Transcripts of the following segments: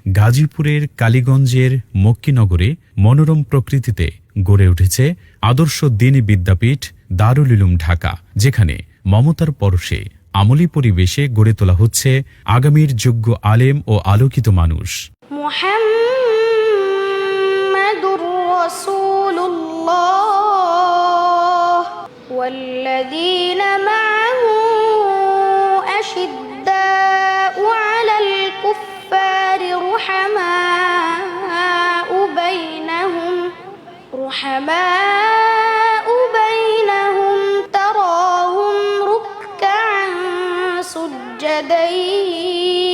গাজীপুরের কালীগঞ্জের মক্কিনগরে মনোরম প্রকৃতিতে গড়ে উঠেছে আদর্শ দ্বীনি বিদ্যাপীঠ দারুল উলুম ঢাকা, যেখানে মমতার পরশে আমলি পরিবেশে গড়ে তোলা হচ্ছে আগামীর যোগ্য আলেম ও আলোকিত মানুষ। মুহাম্মাদুর রাসূলুল্লাহ ওয়াল্লাযীনা মা'আহু আশিদ্দাউ আলাল কুফফারি রুহামাউ বাইনাহুম তারাহুম রুকআন সুজ্জাদান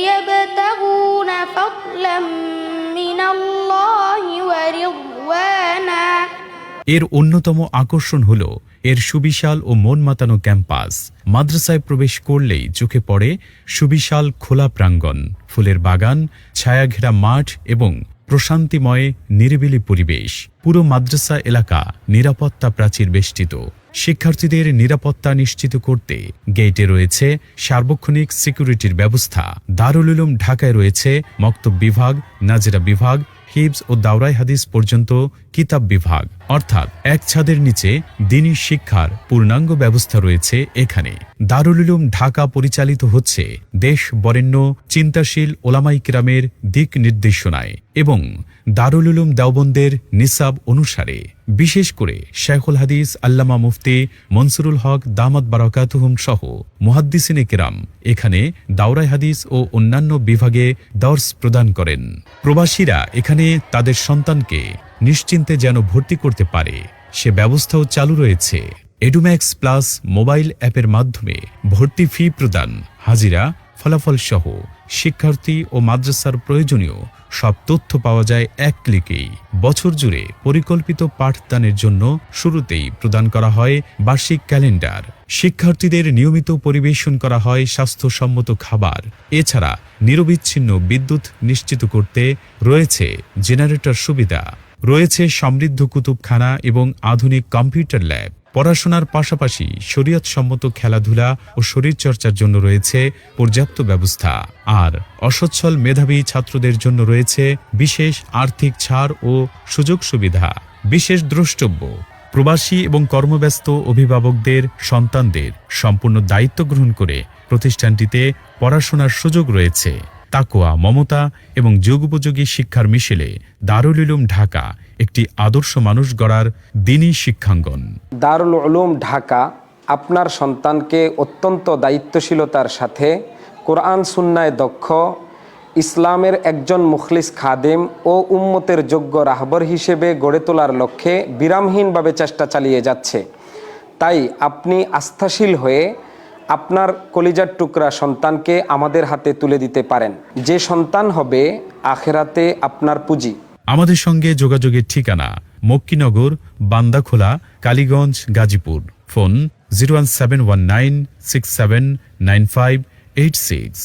ইয়াবতাগুনা ফাদলাম মিনাল্লাহি ওয়া রিদওয়ানা। এর অন্যতম আকর্ষণ হল এর সুবিশাল ও মন মাতানো ক্যাম্পাস। মাদ্রাসায় প্রবেশ করলেই চোখে পড়ে সুবিশাল খোলা প্রাঙ্গণ, ফুলের বাগান, ছায়াঘেরা মাঠ এবং প্রশান্তিময় নিরিবিলি পরিবেশ। পুরো মাদ্রাসা এলাকা নিরাপত্তা প্রাচীর বেষ্টিত। শিক্ষার্থীদের নিরাপত্তা নিশ্চিত করতে গেটে রয়েছে সার্বক্ষণিক সিকিউরিটির ব্যবস্থা। দারুল উলুম ঢাকায় রয়েছে মক্তব বিভাগ, নাজেরা বিভাগ, হিফজ ও দাওরাই হাদিস পর্যন্ত কিতাব বিভাগ, অর্থাৎ এক ছাদের নিচে দ্বীনি শিক্ষার পূর্ণাঙ্গ ব্যবস্থা রয়েছে এখানে। দারুল উলুম ঢাকা পরিচালিত হচ্ছে দেশ বরেণ্য চিন্তাশীল ওলামায়ে কেরামের দিক নির্দেশনায় এবং দারুল উলুম দেওবন্দের নিসাব অনুসারে। বিশেষ করে শাইখুল হাদিস আল্লামা মুফতি মনসুরুল হক দামাত বারাকাতুহুম সহ মুহাদ্দিসিনে কেরাম এখানে দাওরাই হাদিস ও অন্যান্য বিভাগে দর্স প্রদান করেন। প্রবাসীরা এখানে তাদের সন্তানকে নিশ্চিন্তে যেন ভর্তি করতে পারে সে ব্যবস্থাও চালু রয়েছে। এডুম্যাক্স প্লাস মোবাইল অ্যাপের মাধ্যমে ভর্তি ফি প্রদান, হাজিরা, ফলাফল সহ শিক্ষার্থী ও মাদ্রাসার প্রয়োজনীয় সব তথ্য পাওয়া যায় এক ক্লিকেই। বছর জুড়ে পরিকল্পিত পাঠদানের জন্য শুরুতেই প্রদান করা হয় বার্ষিক ক্যালেন্ডার। শিক্ষার্থীদের নিয়মিত পরিবেশন করা হয় স্বাস্থ্যসম্মত খাবার। এছাড়া নিরবিচ্ছিন্ন বিদ্যুৎ নিশ্চিত করতে রয়েছে জেনারেটর সুবিধা। রয়েছে সমৃদ্ধ কুতুবখানা এবং আধুনিক কম্পিউটার ল্যাব। পড়াশোনার পাশাপাশি শরীয়তসম্মত খেলাধুলা ও শরীরচর্চার জন্য রয়েছে পর্যাপ্ত ব্যবস্থা। আর অসচ্ছল মেধাবী ছাত্রদের জন্য রয়েছে বিশেষ আর্থিক ছাড় ও সুযোগ সুবিধা। বিশেষ দ্রষ্টব্য, প্রবাসী এবং কর্মব্যস্ত অভিভাবকদের সন্তানদের সম্পূর্ণ দায়িত্ব গ্রহণ করে প্রতিষ্ঠানটিতে পড়াশোনার সুযোগ রয়েছে। তাকওয়া, মমতা এবং যুগোপযোগী শিক্ষার মিশেলে দারুল উলুম ঢাকা একটি আদর্শ মানুষ গড়ার দ্বীনি শিক্ষাঙ্গন। দারুল উলুম ঢাকা আপনার সন্তানকে অত্যন্ত দায়িত্বশীলতার সাথে কোরআন সুন্নায় দক্ষ, ইসলামের একজন মুখলিস খাদেম ও উম্মতের যোগ্য রাহবর হিসেবে গড়ে তোলার লক্ষ্যে বিরামহীনভাবে চেষ্টা চালিয়ে যাচ্ছে। তাই আপনি আস্থাশীল হয়ে আপনার কলিজার টুকরা সন্তানকে আমাদের হাতে তুলে দিতে পারেন। যে সন্তান হবে আখেরাতে আপনার পুঁজি। আমাদের সঙ্গে যোগাযোগের ঠিকানা মক্কিনগর, বান্দাখোলা, কালীগঞ্জ, গাজীপুর। ফোন 01719679586।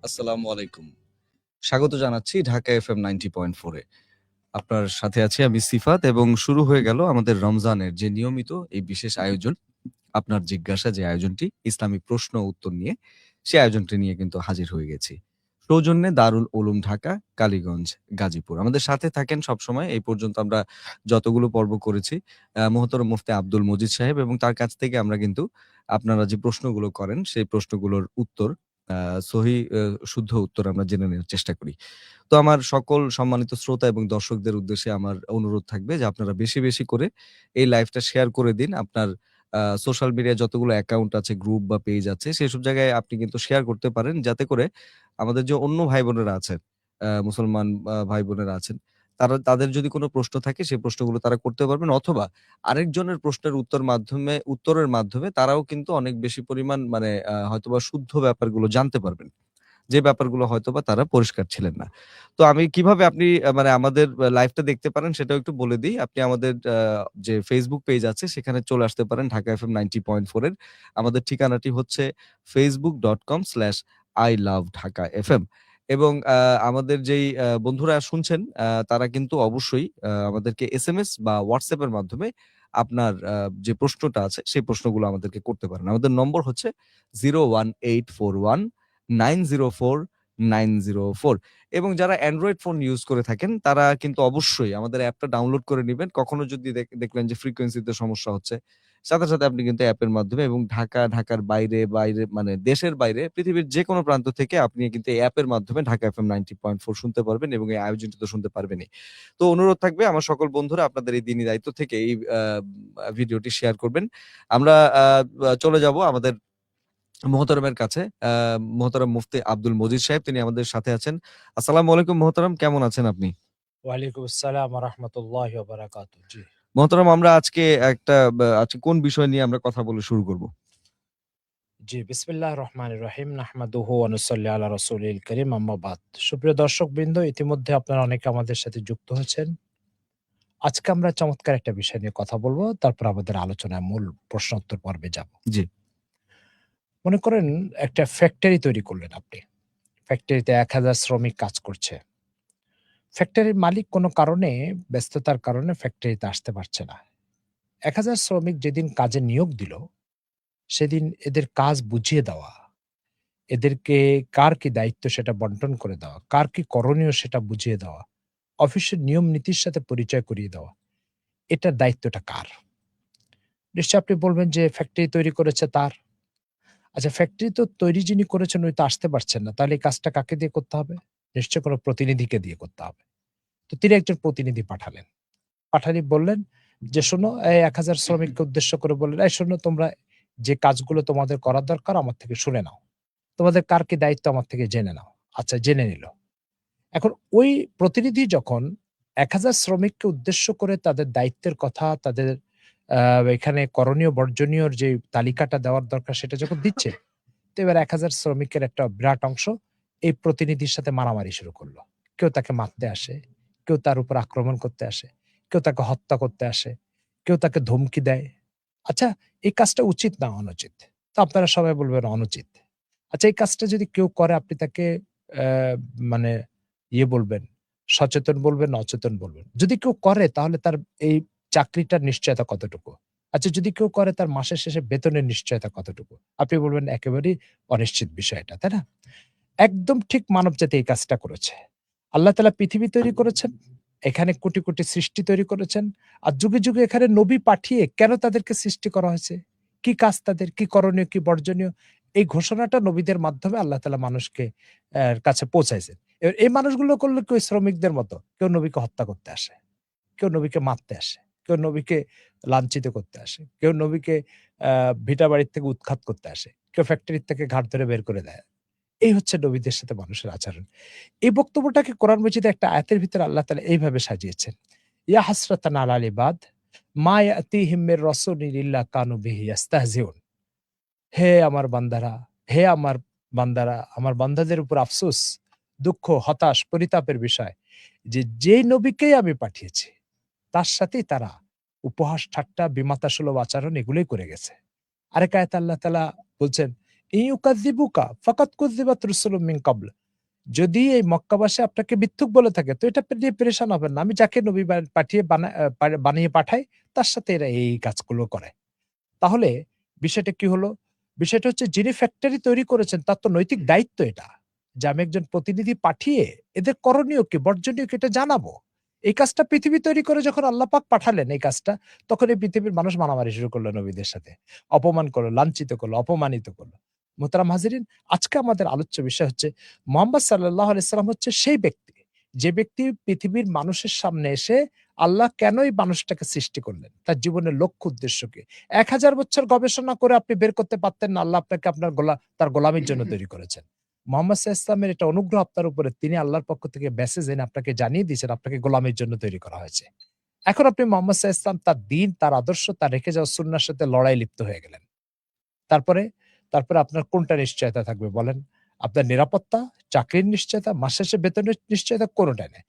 আসসালামু আলাইকুম, স্বাগত জানাচ্ছি ঢাকা FM 90.4-এ। আপনার সাথে আছি আমি সিফাত এবং শুরু হয়ে গেল আমাদের রমজানের যে নিয়মিত এই বিশেষ আয়োজন, আপনার জিজ্ঞাসা যে আয়োজনটি ইসলামী প্রশ্ন উত্তর নিয়ে, সেই আয়োজনটি নিয়ে কিন্তু হাজির হয়ে গেছি। সৌজন্যে দারুল উলুম ঢাকা, কালীগঞ্জ, গাজীপুর। আমাদের সাথে থাকেন সবসময়। এই পর্যন্ত আমরা যতগুলো পর্ব করেছি মোহতরম মুফতি আব্দুল মজিদ সাহেব, এবং তার কাছ থেকে আমরা কিন্তু আপনারা যে প্রশ্নগুলো করেন সেই প্রশ্নগুলোর উত্তর সহি শুদ্ধ উত্তর আমরা জেনে নেওয়ার চেষ্টা করি। তো আমার সকল সম্মানিত শ্রোতা এবং দর্শকদের উদ্দেশ্যে আমার অনুরোধ থাকবে যে আপনারা বেশি বেশি করে এই লাইভটা শেয়ার করে দিন। আপনার সোশ্যাল মিডিয়া যতগুলো অ্যাকাউন্ট আছে, গ্রুপ বা পেজ আছে, সেসব জায়গায় আপনি কিন্তু শেয়ার করতে পারেন, যাতে করে আমাদের যে অন্য ভাই বোনেরা আছেন, মুসলমান ভাই বোনেরা আছেন, তাদের যদি কোনো প্রশ্ন থাকে সেই প্রশ্নগুলো তারা করতে পারবেন, অথবা আরেকজনের প্রশ্নের উত্তরের মাধ্যমে তারাও কিন্তু অনেক বেশি পরিমাণ মানে হয়তোবা শুদ্ধ ব্যাপারগুলো জানতে পারবেন। যে ব্যাপারগুলো হয়তোবা তারা পরিষ্কার ছিলেন না। তো আমি কিভাবে আপনি মানে আমাদের লাইভটা দেখতে পারেন সেটাও একটু বলে দিই। আপনি আমাদের যে Facebook পেজ আছে সেখানে চলে আসতে পারেন ঢাকা এফএম 90.4 এর। আমাদের ঠিকানাটি হচ্ছে facebook.com/I love Dhaka FM। এবং আমাদের যেই বন্ধুরা শুনছেন তারা কিন্তু অবশ্যই আমাদেরকে এসএমএস বা WhatsApp এর মাধ্যমে আপনার যে প্রশ্নটা আছে সেই প্রশ্নগুলো আমাদেরকে করতে পারেন। আমাদের নম্বর হচ্ছে 01841 904 904। এবং যারা অ্যান্ড্রয়েড ফোন ইউজ করে থাকেন তারা কিন্তু অবশ্যই আমাদের অ্যাপটা ডাউনলোড করে নিবেন। কখনো যদি দেখলেন যে ফ্রিকোয়েন্সিতে সমস্যা হচ্ছে, সাথে আপনি কিন্তু অ্যাপের মাধ্যমে এবং ঢাকার বাইরে মানে দেশের বাইরে পৃথিবীর যেকোনো প্রান্ত থেকে আপনি কিন্তু এই অ্যাপের মাধ্যমে ঢাকা এফএম 90.4 শুনতে পারবেন এবং এই আয়োজনটি তো শুনতে পারবেনই। তো অনুরোধ থাকবে আমার সকল বন্ধুরা আপনাদের এই দিনী দায়িত্ব থেকে এই ভিডিওটি শেয়ার করবেন। আমরা চলে যাব আমাদের মোহতারামের কাছে। মোহতারাম মুফতি আব্দুল মজিদ সাহেব তিনি আমাদের সাথে আছেন। আসসালামু আলাইকুম মোহতারাম, কেমন আছেন আপনি? ওয়ালাইকুম আসসালাম ওয়া রাহমাতুল্লাহি ওয়া বারাকাতুহু। জি। মোহতারাম, আমরা আজকে কোন বিষয় নিয়ে আমরা কথা বলে শুরু করব? জি, বিসমিল্লাহির রহমানির রহিম। নাহমাদুহু ওয়া নুসাল্লি আলা রাসূলিল কারীম, আম্মা বাদ। সুপ্রিয় দর্শকবৃন্দ, ইতিমধ্যে আপনারা অনেকে আমাদের সাথে যুক্ত হয়েছেন। আজকে আমরা চমৎকার একটা বিষয় নিয়ে কথা বলবো। তারপর আমাদের আলোচনার মূল প্রশ্নোত্তর পর্বে যাব। জি। মনে করেন একটা ফ্যাক্টরি তৈরি করলেন আপনি। ফ্যাক্টরিতে ১,০০০ শ্রমিক কাজ করছে। ফ্যাক্টরির মালিক কোনো কারণে ব্যস্ততার কারণে ফ্যাক্টরিতে আসতে পারছে না। ১,০০০ শ্রমিক যেদিন কাজে নিয়োগ দিল, সেদিন এদের কাজ বুঝিয়ে দেওয়া, এদেরকে কার কি দায়িত্ব সেটা বন্টন করে দেওয়া, কার কি করণীয় সেটা বুঝিয়ে দেওয়া, অফিসের নিয়ম নীতির সাথে পরিচয় করিয়ে দেওয়া, এটার দায়িত্বটা কার? নিশ্চয়ই আপনি বলবেন যে ফ্যাক্টরি তৈরি করেছে তার। আচ্ছা, ফ্যাক্টরি তো তৈরি যিনি করেছেন উনি তো আসতে পারছেন না। তাহলে এই কাজটা কাকে দিয়ে করতে হবে? নিশ্চয়ই কোনো প্রতিনিধিকে দিয়ে করতে হবে। তো তিনি একজন প্রতিনিধি পাঠালেন। পাঠালি বললেন যে, "শোনো, এই ১,০০০ শ্রমিককে উদ্দেশ্য করে বললেন, এই শোনো, তোমরা যে কাজগুলো তোমাদের করা দরকার আমার থেকে শুনে নাও। তোমাদের কার কি দায়িত্ব আমার থেকে জেনে নাও।" আচ্ছা, জেনে নিল। এখন ওই প্রতিনিধি যখন ১,০০০ শ্রমিককে উদ্দেশ্য করে তাদের দায়িত্বের কথা, তাদের এখানে করণীয় বর্জনীয়র যে তালিকাটা দেওয়ার দরকার সেটা যখন দিচ্ছে, তো এবার ১,০০০ শ্রমিকের একটা বিরাট অংশ এই প্রতিনিধির সাথে মারামারি শুরু করল। কেউ তাকে মারতে আসে, কেউ তার উপর আক্রমণ করতে আসে, কেউ তাকে হত্যা করতে আসে, কেউ তাকে ধমকি দেয়। আচ্ছা, এই কাজটা উচিত না অনুচিত? তো আপনারা সবাই বলবেন অনুচিত। আচ্ছা, এই কাজটা যদি কেউ করে আপনি তাকে মানে বলবেন, সচেতন বলবেন না অচেতন বলবেন? যদি কেউ করে তাহলে তার এই চাকরিটার নিশ্চয়তা কতটুকু? আচ্ছা, যদি কেউ করে তার মাসের শেষে বেতনের নিশ্চয়তা কতটুকু? আপনি বলবেন একেবারেই অনিশ্চিত বিষয় এটা, তাই না? একদম ঠিক মানবজাতি এই কাজটা করেছে। আল্লাহ তাআলা পৃথিবী তৈরি করেছেন। এখানে কোটি সৃষ্টি তৈরি করেছেন। আর যুগে এখানে নবী পাঠিয়ে কেন তাদেরকে সৃষ্টি করা হয়েছে? কি কাজ তাদের? কি করণীয়, কি বর্জনীয়? এই ঘোষণাটা নবীদের মাধ্যমে আল্লাহ তাআলা মানুষকে কাছে পৌঁছাইছেন। এবার এই মানুষগুলো করলো কি ওই শ্রমিকদের মতো। কেউ নবীকে হত্যা করতে আসে, কেউ নবীকে মারতে আসে, কেউ নবীকে লাঞ্ছিত করতে আসে, কেউ নবীকে ভিটা বাড়ির থেকে উৎখাত করতে আসে, কেউ ফ্যাক্টরির থেকে ঘাট ধরে বের করে দেয়। এই হচ্ছে নবীদের সাথে মানুষের আচরণ। এই বক্তব্যটাকে কোরআন মজিদে একটা আয়াতের ভিতরে আল্লাহ তাআলা এইভাবে সাজিয়েছেন। ইয়া হাসরাতান আলাল ইবাদ মা ইয়াতিহিম মির রাসূলিন ইল্লা কানু বিহি ইস্তাহজিউন। হে আমার বান্দারা, হে আমার বান্দারা, আমার বান্দাদের উপর আফসোস, দুঃখ, হতাশ, পরিতাপের বিষয় যে যেই নবীকেই আমি পাঠিয়েছি তার সাথেই তারা উপহাস, ঠাট্টা, বিমাতাসুলভ আচরণ এগুলোই করে গেছে। আরেক আয়াতে আল্লাহ তাআলা বলছেন, ইউকাযযিবুকা ফাকাদ কুযযিবাত রুসুলুম মিন ক্বাবল। যদি এই মক্কাবাসী আপনাকে মিথ্যুক বলে থাকে তো এটা নিয়ে পেরেশান হবেন না। আমি যাকে নবী পাঠিয়ে বানিয়ে পাঠাই তার সাথে এরা এই কাজগুলো করে। তাহলে বিষয়টা কি হলো? বিষয়টা হচ্ছে যিনি ফ্যাক্টরি তৈরি করেছেন তার তো নৈতিক দায়িত্ব এটা। যে আমি একজন প্রতিনিধি পাঠিয়ে এদের করণীয় কি, বর্জনীয় কি এটা জানাবো। এই কাজটা পৃথিবী তৈরি করে যখন আল্লাহ পাক পাঠালেন এই কাজটা, তখন এই পৃথিবীর মানুষ মারামারি শুরু করলো নবীদের সাথে। অপমান করলো, লাঞ্ছিত করলো, অপমানিত করলো। মোহতারাম হাজিরিন, আজকে আমাদের আলোচ্য বিষয় হচ্ছে মুহাম্মদ সাল্লাল্লাহু আলাইহি সাল্লাম হচ্ছে সেই ব্যক্তি, যে ব্যক্তি পৃথিবীর মানুষের সামনে এসে আল্লাহ কেন এই মানুষটাকে সৃষ্টি করলেন? তার জীবনের লক্ষ্য উদ্দেশ্য কি? ১,০০০ বছর গবেষণা করে আপনি বের করতে পারতেন না আল্লাহ আপনাকে তার গোলামীর জন্য তৈরি করেছেন। মুহাম্মদ সাল্লাল্লাহু আলাইহি ওয়াসাল্লামের এটা অনুগ্রহ আপনার উপরে, তিনি আল্লাহর পক্ষ থেকে মেসেজ এনে আপনাকে জানিয়ে দিয়েছেন আপনাকে গোলামের জন্য তৈরি করা হয়েছে। এখন আপনি মুহাম্মদ সাল্লাল্লাহু আলাইহি ওয়াসাল্লাম তার দ্বীন, তার আদর্শ, তার রেখে যাওয়া সুন্নাহর সাথে লড়াই লিপ্ত হয়ে গেলেন। তারপরে, তারপরে আপনার কোনটা নিশ্চয়তা থাকবে বলেন? আপনার নিরাপত্তা, চাকরির নিশ্চয়তা, মাস শেষে বেতনের নিশ্চয়তা, কোনটাই নাই।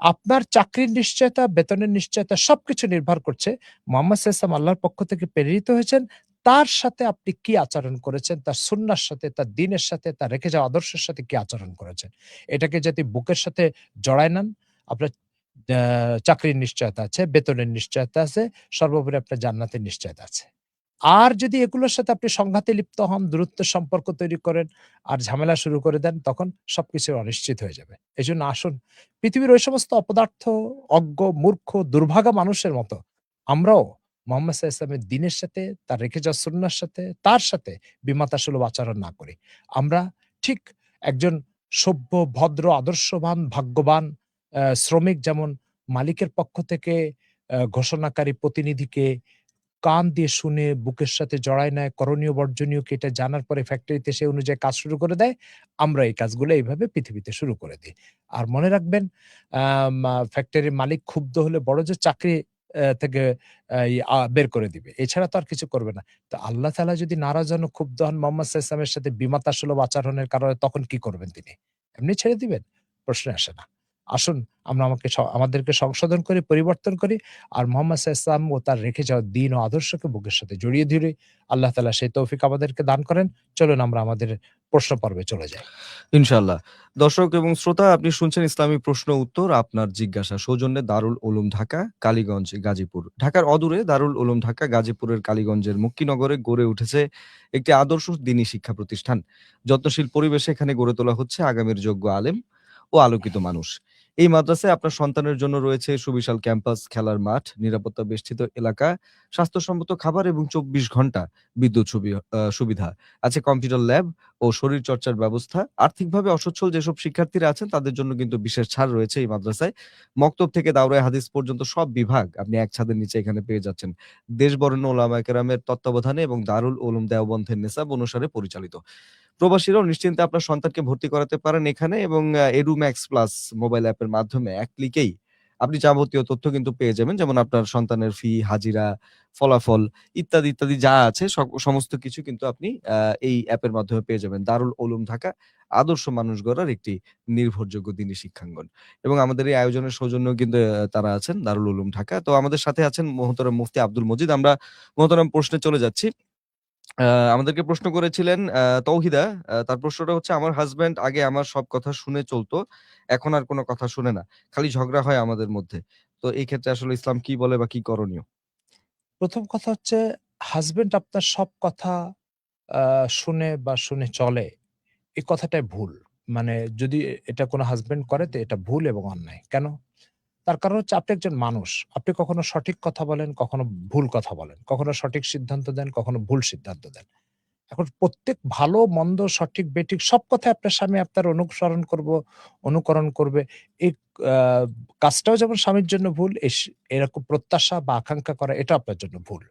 আপনার চাকরির নিশ্চয়তা, বেতনের নিশ্চয়তা সবকিছু নির্ভর করছে মুহাম্মদ সাল্লাল্লাহু আলাইহি ওয়াসাল্লাম আল্লাহর পক্ষ থেকে প্রেরিত হয়েছেন। তার সাথে আপনি কি আচরণ করেছেন, তার সুন্নাহর সাথে, তার দ্বীনের সাথে, তার রেখে যাওয়া আদর্শের সাথে কি আচরণ করেছেন। এটাকে যদি বুকের সাথে জড়ায় নেন, আপনার আ চাকরির নিশ্চয়তা আছে, বেতনের নিশ্চয়তা আছে, সর্বোপরি আপনার জান্নাতের নিশ্চয়তা আছে। আর যদি এগুলোর সাথে আপনি সংঘাতে লিপ্ত হন, দূরত্বের সম্পর্ক তৈরি করেন আর ঝামেলা শুরু করে দেন, তখন সবকিছু অনিশ্চিত হয়ে যাবে। এজন্য আসুন, পৃথিবীর ওই সমস্ত অপদার্থ, অজ্ঞ, মূর্খ, দুর্ভাগা মানুষের মতো আমরাও মুহাম্মদ সাল্লাল্লাহু আলাইহি ওয়াসাল্লামের দ্বীনের সাথে, তার রেখে যাওয়া সুন্নাহর সাথে, তার সাথে বিমাতাসুলভ আচরণ না করি। আমরা ঠিক একজন সভ্য, ভদ্র, আদর্শবান, ভাগ্যবান শ্রমিক যেমন মালিকের পক্ষ থেকে ঘোষণাকারী প্রতিনিধিকে কান দিয়ে শুনে বুকের সাথে জড়ায় নেয়, করণীয় বর্জনীয় কি এটা জানার পরে ফ্যাক্টরিতে সে অনুযায়ী কাজ শুরু করে দেয়। আমরা এই কাজগুলো এইভাবে পৃথিবীতে শুরু করে দিই। আর মনে রাখবেন, ফ্যাক্টরির মালিক ক্ষুব্ধ হলে বড় জোর চাকরি থেকে বের করে দিবে। এছাড়া তো আর কিছু করবে না। তো আল্লাহ তাআলা যদি নারাজ হন ও ক্ষুব্ধ হন মুহাম্মদ সাল্লাল্লাহু আলাইহি ওয়াসাল্লামের সাথে বিমাতাসুলভ আচরণের কারণে, তখন কি করবেন তিনি? এমনি ছেড়ে দিবেন? প্রশ্নে আসে না। আসুন, আমরা আমাদেরকে সংশোধন করি, পরিবর্তন করি। আর মুহাম্মদ সাল্লাল্লাহু আলাইহি ওয়াসাল্লাম ও তার রেখে যাওয়া দ্বীন ও আদর্শকে বুকের সাথে জড়িয়ে ধরি। আল্লাহ তাআলা সেই তৌফিক আমাদেরকে দান করেন। চলুন আমরা আমাদের প্রশ্ন পর্বে চলে যাই। ইনশাআল্লাহ। দর্শক এবং শ্রোতা, আপনি শুনছেন ইসলামী প্রশ্ন উত্তর। আপনার জিজ্ঞাসা সৌজন্যে দারুল উলুম ঢাকা, কালীগঞ্জ, গাজীপুর। ঢাকার অদূরে দারুল উলুম ঢাকা গাজীপুরের কালীগঞ্জের মক্কিনগরে গড়ে উঠেছে একটি আদর্শ দ্বীনী শিক্ষা প্রতিষ্ঠান। যত্নশীল পরিবেশে এখানে গড়ে তোলা হচ্ছে আগামীর যোগ্য আলেম ও আলোকিত মানুষ। এই মাদ্রাসায় আপনার সন্তানের জন্য রয়েছে সুবিশাল ক্যাম্পাস, খেলার মাঠ, নিরাপত্তা বেষ্টিত এলাকা, স্বাস্থ্যসম্মত খাবার এবং ২৪ ঘন্টা বিদ্যুৎ সুবিধা। আছে কম্পিউটার ল্যাব ও শরীরচর্চার ব্যবস্থা। আর্থিকভাবে অসচ্ছল যেসব শিক্ষার্থীরা আছেন তাদের জন্য কিন্তু বিশেষ ছাড় রয়েছে এই মাদ্রাসায়। মক্তব থেকে দাওরায়ে হাদিস পর্যন্ত সব বিভাগ আপনি এক ছাদের নিচে এখানে পেয়ে যাচ্ছেন। দেশ বরেণ্য ওলামায়ে কেরামের তত্ত্বাবধানে এবং দারুল উলুম দেওবন্দের নিসাব অনুসারে পরিচালিত। প্রবাসীরাও নিশ্চিন্তে আপনার সন্তানকে ভর্তি করাতে পারেন এখানে, এবং এডুম্যাক্স প্লাস মোবাইল অ্যাপের মাধ্যমে এক ক্লিকেই আপনি যাবতীয় তথ্য কিন্তু পেয়ে যাবেন। যেমন আপনার সন্তানের ফি, হাজিরা, ফলাফল ইত্যাদি, ইত্যাদি যা আছে সমস্ত কিছু কিন্তু আপনি এই অ্যাপের মাধ্যমে পেয়ে যাবেন। দারুল উলুম ঢাকা আদর্শ মানুষ গড়ার একটি নির্ভরযোগ্য দ্বীনী শিক্ষাঙ্গন। এবং আমাদের এই আয়োজনের সৌজন্যেও কিন্তু তারা আছেন দারুল উলুম ঢাকা। তো আমাদের সাথে আছেন মোহতারাম মুফতি আব্দুল মজিদ। আমরা মোহতারাম প্রশ্নে চলে যাচ্ছি। আমাদেরকে প্রশ্ন করেছিলেন তৌহিদা। তার প্রশ্নটা হচ্ছে, আমার হাসব্যান্ড আগে আমার সব কথা শুনে চলতো। এখন আর কোন কথা শুনে না। খালি ঝগড়া হয় আমাদের মধ্যে। তো এই ক্ষেত্রে আসলে ইসলাম কি বলে বা কি করণীয়? প্রথম কথা হচ্ছে, হাসব্যান্ড আপনার সব কথা আ শুনে বা শুনে চলে, এই কথাটাই ভুল। মানে যদি এটা কোনো হাসব্যান্ড করে তো এটা ভুল এবং অন্যায়। কেন? তার কারণ হচ্ছে আপনি একজন মানুষ। আপনি কখনো সঠিক কথা বলেন, কখনো ভুল কথা বলেন। কখনো সঠিক সিদ্ধান্ত দেন, কখনো ভুল সিদ্ধান্ত দেন। এখন প্রত্যেক ভালো মন্দ সঠিক বেঠিক সব কথাই আপনার স্বামী আপনার অনুকরণ করবে। এই আ কাজটাও যেমন স্বামীর জন্য ভুল, এরকম প্রত্যাশা বা আকাঙ্ক্ষা করা এটা আপনার জন্য ভুল।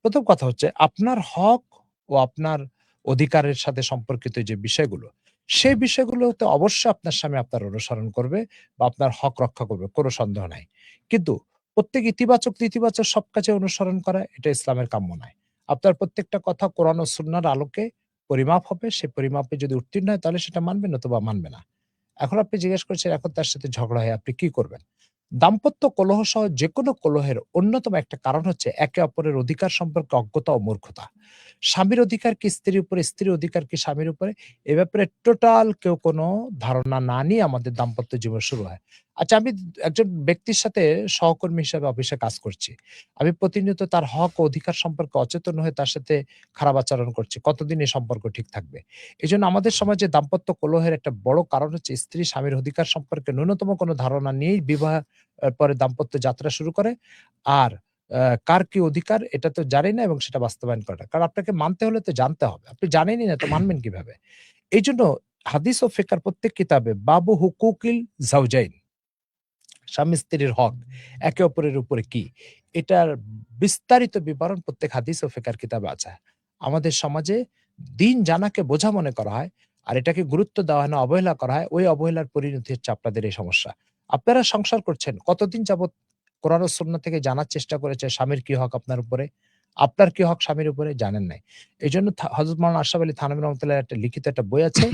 প্রথম কথা হচ্ছে আপনার হক ও আপনার অধিকারের সাথে সম্পর্কিত যে বিষয়গুলো, সেই বিষয়গুলোতে অবশ্যই আপনার স্বামী আপনার অনুসরণ করবে বা আপনার হক রক্ষা করবে, কোনো সন্দেহ নাই। কিন্তু প্রত্যেক ইতিবাচক নেতিবাচক সব কাজে অনুসরণ করা এটা ইসলামের কাম্য নয়। আপনার প্রত্যেকটা কথা কোরআন ও সুন্নাহর আলোকে পরিমাপ হবে। সেই পরিমাপে যদি উত্তীর্ণ হয় তাহলে সেটা মানবে, নতুবা মানবে না। এখন আপনি জিজ্ঞেস করছেন এখন তার সাথে ঝগড়া হয় আপনি কি করবেন? দাম্পত্য কলহ সহ যেকোনো কলহের অন্যতম একটা কারণ হচ্ছে একে অপরের অধিকার সম্পর্কে অজ্ঞতা ও মূর্খতা। স্বামীর অধিকার কি স্ত্রীর উপরে, স্ত্রীর অধিকার কি স্বামীর উপরে, এ ব্যাপারে টোটাল কেউ কোনো ধারণা না নিয়ে আমাদের দাম্পত্য জীবন শুরু হয়। আচ্ছা, আমি একজন ব্যক্তির সাথে সহকর্মী হিসেবে অফিসে কাজ করছি। আমি প্রতিনিয়ত তার হক ও অধিকার সম্পর্কে অচেতন হয়ে তার সাথে খারাপ আচরণ করছি। কতদিন এই সম্পর্ক ঠিক থাকবে? এজন্য আমাদের সমাজে দাম্পত্য কলহের একটা বড় কারণ হচ্ছে স্ত্রী স্বামীর অধিকার সম্পর্কে ন্যূনতম কোনো ধারণা নিয়েই বিবাহ পরে দাম্পত্য যাত্রা শুরু করে। আর আ কার কি অধিকার এটা তো জানি না এবং সেটা বাস্তবায়ন করে না। কারণ আপনাকে মানতে হলে তো জানতে হবে। আপনি জানেনই না তো মানবেন কিভাবে? এইজন্য হাদিস ও ফিকহের প্রত্যেক কিতাবে বাবু হুকুকিল জাওজাইন, স্বামী-স্ত্রীর হক একে অপরের উপরে কি? এটার বিস্তারিত বিবরণ প্রত্যেক হাদিস ও ফিকহের কিতাবে আছে। আমাদের সমাজে দিন জানাকে বোঝা মনে করা হয়। আর এটাকে গুরুত্ব দেওয়া হয় না, অবহেলা করা হয়, ওই অবহেলার পরিণতি হচ্ছে আপনাদের এই সমস্যা। আপনারা সংসার করছেন, কতদিন যাবৎ কোরআন ও সুন্নাহ থেকে জানার চেষ্টা করেছে স্বামীর কি হক আপনার উপরে, আপনার কি হক স্বামীর উপরে, জানেন নাই। এইজন্য হযরত মাওলানা আশরাফ আলী থানভী রহমাতুল্লাহ একটা লিখিত একটা বই আছে,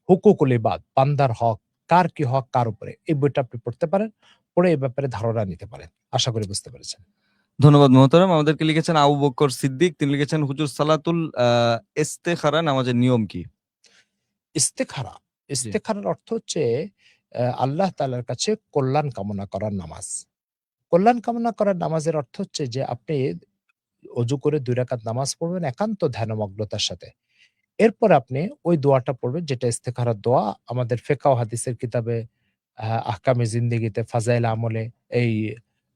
হুকুকুল ইবাদ, বান্দার হক, কার কি হক কার উপরে। এই বইটা আপনি পড়তে পারেন, পড়ে এই ব্যাপারে ধারণা নিতে পারেন। আশা করি বুঝতে পেরেছেন। ধন্যবাদ মোহতারাম। আমাদেরকে লিখেছেন আবু বকর সিদ্দিক, তিনি লিখেছেন হুজুর সালাতুল ইস্তেখারা নামাজের নিয়ম কি? ইস্তেখারা, জি। ইস্তেখারার অর্থ হচ্ছে আল্লাহ তাআলার কাছে কল্যাণ কামনা করার নামাজ। কল্যাণ কামনা করার নামাজের অর্থ হচ্ছে যে আপনি অজু করে ২ রাকাত নামাজ পড়বেন একান্ত ধ্যানমগ্নতার সাথে। এরপর আপনি ওই দোয়াটা পড়বেন যেটা ইস্তেখারার দোয়া। আমাদের ফিকহ ও হাদিসের কিতাবে আহকামে জিন্দেগিতে ফাজাইল আমলে এই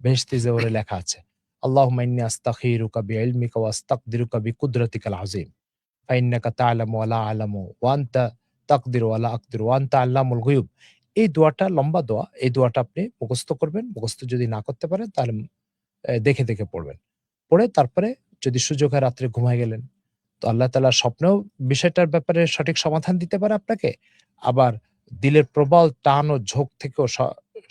বেহেশতি জেবরে লেখা আছে। আল্লাহুম্মা ইন্নী আস্তাখিরুকা বিইলমিকা ওয়া আস্তাকদিরুকা বিকুদরাতিকাল আযীম। ফাইন্নাকা তা'লামু ওয়া লা আ'লামু ওয়া আনতা তাকদিরু ওয়া লা আকদিরু ওয়া আনতা আল্লামুল গুয়ুব। এই দোয়াটা লম্বা দোয়া। এই দোয়াটা আপনি মুখস্থ করবেন। মুখস্থ যদি না করতে পারেন তাহলে দেখে, দেখে পড়বেন। পড়ে তারপরে যদি সুযোগ হয় রাত্রে ঘুমায় গেলেন, তো আল্লাহ তাআলা স্বপ্নেও বিষয়টার ব্যাপারে সঠিক সমাধান দিতে পারে আপনাকে। আবার দিলের প্রবল টান ও ঝোঁক থেকেও স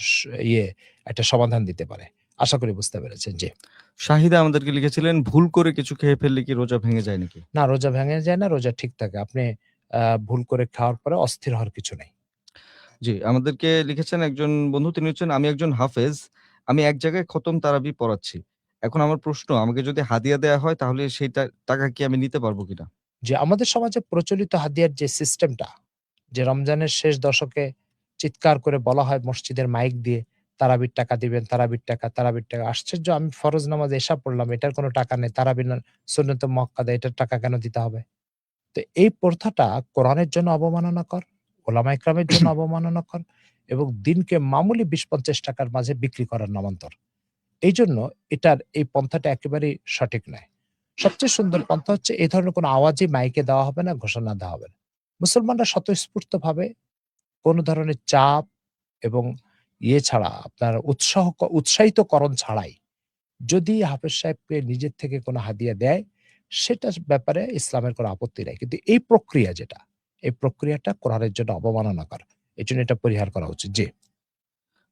স ইয়ে একটা সমাধান দিতে পারে। আশা করি বুঝতে পেরেছেন। জি। শাহিদা আমাদেরকে লিখেছিলেন ভুল করে কিছু খেয়ে ফেললে কি রোজা ভেঙে যায় নাকি? না, রোজা ভেঙে যায় না, রোজা ঠিক থাকে। আপনি ভুল করে খাওয়ার পরে অস্থির হওয়ার কিছু নেই। জি, আমাদেরকে লিখেছেন একজন বন্ধু, তিনি হচ্ছেন আমি একজন হাফেজ। আমি এক জায়গায় খতম তারাবি পড়াচ্ছি। এখন আমার প্রশ্ন, আমাকে যদি হাদিয়া দেয়া হয় তাহলে সেই টাকা কি আমি নিতে পারবো কিনা? যে আমাদের সমাজে প্রচলিত হাদিয়ার যে সিস্টেমটা, যে রমজানের শেষ দশকে চিৎকার করে বলা হয় মসজিদের মাইক দিয়ে, তারাবির টাকা দিবেন, তারাবির টাকা, তারাবির টাকা। আশ্চর্য, আমি ফরজ নামাজ এশা পড়লাম, এটার কোনো টাকা নেই। তারাবি না সুন্নতে মুআক্কাদা, এটার টাকা কেন দিতে হবে? তো এই প্রথাটা কোরআনের জন্য অবমাননাকর, ওলামা ইকরামের জন্য অবমাননাকর এবং দিনকে মামুলি ২০-৫০ টাকার মাঝে বিক্রি করার নামান্তর। এইজন্য এটার এই পন্থাটা একেবারেই সঠিক নয়। সবচেয়ে সুন্দর পন্থা হচ্ছে এই ধরনের কোনো আওয়াজই মাইকে দেওয়া হবে না, ঘোষণা দেওয়া হবে না। মুসলমানরা স্বতঃস্ফূর্তভাবে কোনো ধরনের চাপ এবং ছাড়া আপনার উৎসাহিতকরণ ছাড়াই যদি হাফেজ সাহেবকে নিজের থেকে কোনো হাদিয়া দেয়, সেটার ব্যাপারে ইসলামের কোনো আপত্তি নাই। কিন্তু এই প্রক্রিয়া যেটা, এই প্রক্রিয়াটা কোরআনের জন্য অবমাননাকর। এজন্য এটা পরিহার করা উচিত। জি।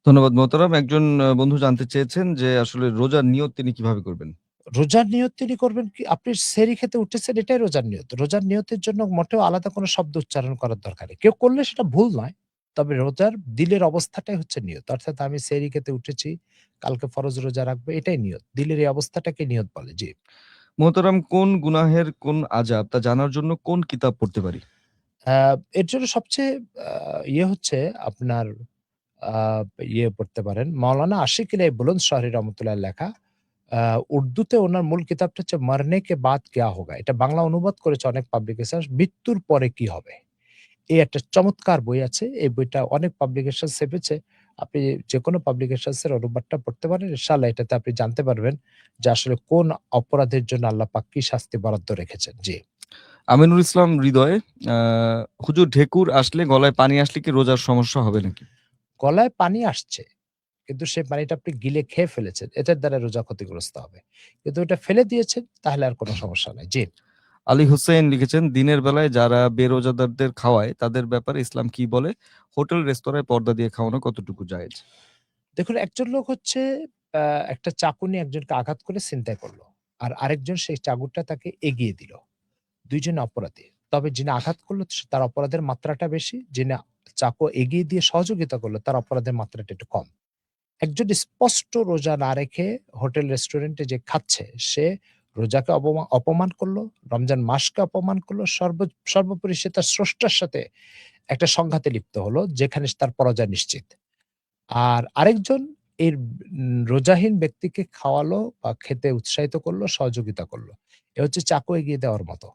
ধন্যবাদ মোহতারাম। একজন বন্ধু জানতে চেয়েছেন যে আসলে রোজার নিয়ত তিনি কিভাবে করবেন? রোজার নিয়ত তিনি করবেন কি? আপনি সেহরি খেতে উঠেছেন, এটাই রোজার নিয়ত। রোজার নিয়তের জন্য মোটেও আলাদা কোনো শব্দ উচ্চারণ করার দরকার নেই। কেউ করলে সেটা ভুল নয়। তবে রোজার দিলের অবস্থাটাই হচ্ছে নিয়ত। অর্থাৎ আমি সেহরি খেতে উঠেছি, কালকে ফরজ রোজা রাখবো, এটাই নিয়ত। দিলের এই অবস্থাটাকে নিয়ত বলে। জি। মোহতারাম, কোন গুনাহের কোন আযাব তা জানার জন্য কোন কিতাব পড়তে পারি? আ এর জন্য সবচেয়ে আ হচ্ছে আপনার আ পড়তে পারেন। মাওলানা আশিক ইলাই বুলন্দ শাহরি রহমাতুল্লাহ লেখা। আ উর্দুতে উনার মূল কিতাবটা হচ্ছে মরনে কে বাদ কিয়া হোগা। এটা বাংলা অনুবাদ করেছে অনেক পাবলিকেশন। মৃত্যুর পরে কি হবে? এই একটা চমৎকার বই আছে। এই বইটা অনেক পাবলিকেশন ছেপেছে। আপনি যেকোনো পাবলিকেশনস এর অনুবাদটা পড়তে পারেন। ইনশাআল্লাহ এটাতে আপনি জানতে পারবেন যে আসলে কোন অপরাধের জন্য আল্লাহ পাক কি শাস্তি বরাদ্দ রেখেছেন। জি। আমিনুল ইসলাম হৃদয়, আ হুজুর ঢেকুর আসলে গলায় পানি আসলে কি রোজার সমস্যা হবে নাকি? গলায় পানি আসছে, কিন্তু সেই পানিটা আপনি গিলে খেয়ে ফেলেছেন। এটার দ্বারা রোজা ক্ষতিগ্রস্ত হবে। কিন্তু ওটা ফেলে দিয়েছেন তাহলে আর কোনো সমস্যা নাই। জি। আলী হোসেন লিখেছেন দিনের বেলায় যারা বেরোজাদারদের খাওয়ায় তাদের ব্যাপারে ইসলাম কি বলে? হোটেল রেস্তোরাঁয় পর্দা দিয়ে খাওয়ানো কতটুকু জায়েজ? দেখুন, একজন লোক হচ্ছে আ একটা চাকু নিয়ে একজনকে আঘাত করে ছিনতাই করল। আর আরেকজন সেই চাকুটা তাকে এগিয়ে দিল। ২ জন অপরাধী। তবে যিনি আঘাত করল তার অপরাধের মাত্রাটা বেশি। যিনি চাকু এগিয়ে দিয়ে সহযোগিতা করল তার অপরাধের মাত্রাটা একটু কম। একজন স্পষ্ট রোজা না রেখে হোটেল রেস্টুরেন্টে যে খাচ্ছে, সে রোজাকে অপমান করলো, রমজান মাসকে অপমান করলো, সর্বোপরি সে তার স্রষ্টার সাথে একটা সংঘাতে লিপ্ত হলো, যেখানে তার পরাজয় নিশ্চিত। আর আরেকজন এর রোজাহীন ব্যক্তিকে খাওয়ালো বা খেতে উৎসাহিত করলো, সহযোগিতা করলো। এ হচ্ছে চাকু এগিয়ে দেওয়ার মতো।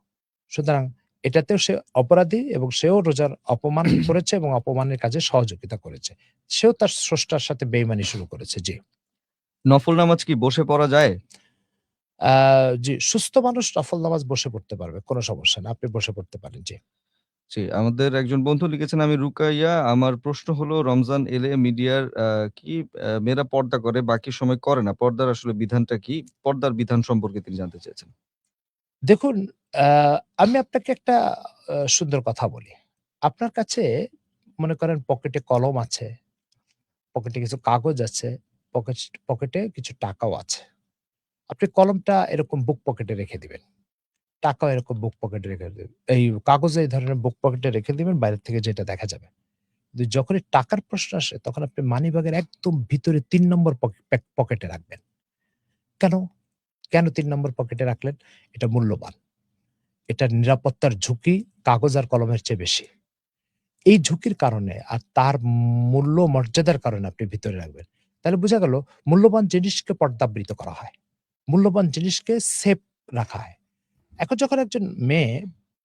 সুতরাং এটাতেও সে অপরাধী এবং সেও রোজার অপমান করেছে এবং অপমানের কাজে সহযোগিতা করেছে। সেও তার স্রষ্টার সাথে বেইমানি শুরু করেছে। জি। নফল নামাজ কি বসে পড়া যায়? আ জি, সুস্থ মানুষ নফল নামাজ বসে পড়তে পারবে। কোন সমস্যা না। আপনি বসে পড়তে পারেন। জি। জি, আমাদের একজন বন্ধু লিখেছেন আমি রুকাইয়া। আমার প্রশ্ন হলো রমজান এলে মিডিয়ার কি মেয়েরা পর্দা করে বাকি সময় করে না। পর্দার আসলে বিধানটা কি? পর্দার বিধান সম্পর্কে তিনি জানতে চেয়েছেন। দেখুন, আ আমি আপনাকে একটা সুন্দর কথা বলি। আপনার কাছে মনে করেন পকেটে কলম আছে, পকেটে কিছু কাগজ আছে, পকেট পকেটে কিছু টাকাও আছে। আপনি কলমটা এরকম বুক পকেটে রেখে দিবেন। টাকাও এরকম বুক পকেটে রেখে দিবেন। এই কাগজও এই ধরনের বুক পকেটে রেখে দিবেন, বাইরে থেকে যেটা দেখা যাবে। কিন্তু যখনই টাকার প্রশ্ন আসে তখন আপনি মানিব্যাগের একদম ভিতরে ৩ নম্বর পকেটে রাখবেন। কেন? কেন ৩ নম্বর পকেটে রাখলেন? এটা মূল্যবান। এটার নিরাপত্তার ঝুঁকি কাগজ আর কলমের চেয়ে বেশি। এই ঝুঁকির কারণে আর তার মূল্য মর্যাদার কারণে আপনি ভিতরে রাখবেন। তাহলে বোঝা গেল মূল্যবান জিনিসকে পর্দাবৃত করা হয়। মূল্যবান জিনিসকে সেফ রাখা হয়। এখন যখন একজন মেয়ে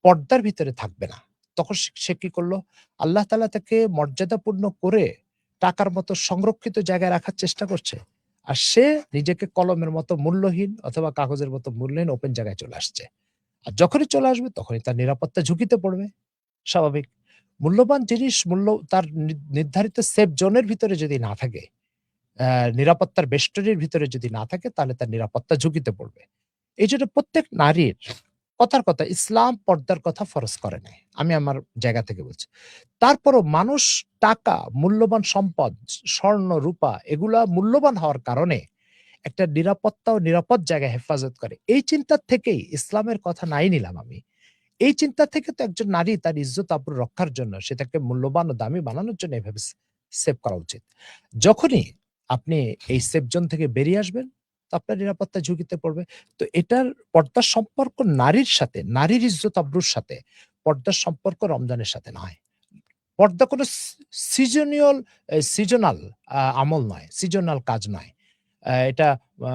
পর্দার ভিতরে থাকবে না, তখন সে কি করলো? আল্লাহ তাআলা তাকে মর্যাদাপূর্ণ করে টাকার মতো সংরক্ষিত জায়গায় রাখার চেষ্টা করছে। আর সে নিজেকে কলমের মতো মূল্যহীন অথবা কাগজের মতো মূল্যহীন ওপেন জায়গায় চলে আসছে। আর যখনই চলে আসবে তখনই তার নিরাপত্তা ঝুঁকিতে পড়বে। স্বাভাবিক। মূল্যবান জিনিস তার নির্ধারিত সেফ জোনের ভিতরে যদি না থাকে, নিরাপত্তার বেষ্টনীর ভিতরে যদি না থাকে তাহলে তার নিরাপত্তা ঝুঁকিতে পড়বে। এইজন্য প্রত্যেক নারীর কথার কথা ইসলাম পর্দার কথা ফরজ করে নাই। আমি আমার জায়গা থেকে বলছি। তারপরও মানুষ টাকা, মূল্যবান সম্পদ, স্বর্ণ, রূপা এগুলা মূল্যবান হওয়ার কারণে একটা নিরাপত্তা ও নিরাপদ জায়গায় হেফাজত করে। এই চিন্তার থেকেই ইসলামের কথা নাই নিলাম আমি। এই চিন্তা থেকে তো একজন নারী তার ইজ্জত আবরু রক্ষার জন্য সেটাকে মূল্যবান ও দামি বানানোর জন্য এভাবে সেভ করা উচিত। যখনই আপনি এই সেফ জোন থেকে বেরিয়ে আসবেন, তো আপনার নিরাপত্তা ঝুঁকিতে পড়বে। তো এটার পর্দার সম্পর্ক নারীর সাথে, নারীর ইজ্জত আবরুর সাথে পর্দার সম্পর্ক রমজানের সাথে নয়। পর্দা কোনো সিজনিয়াল সিজনাল আমল নয়, সিজনাল কাজ নয়। এটা আ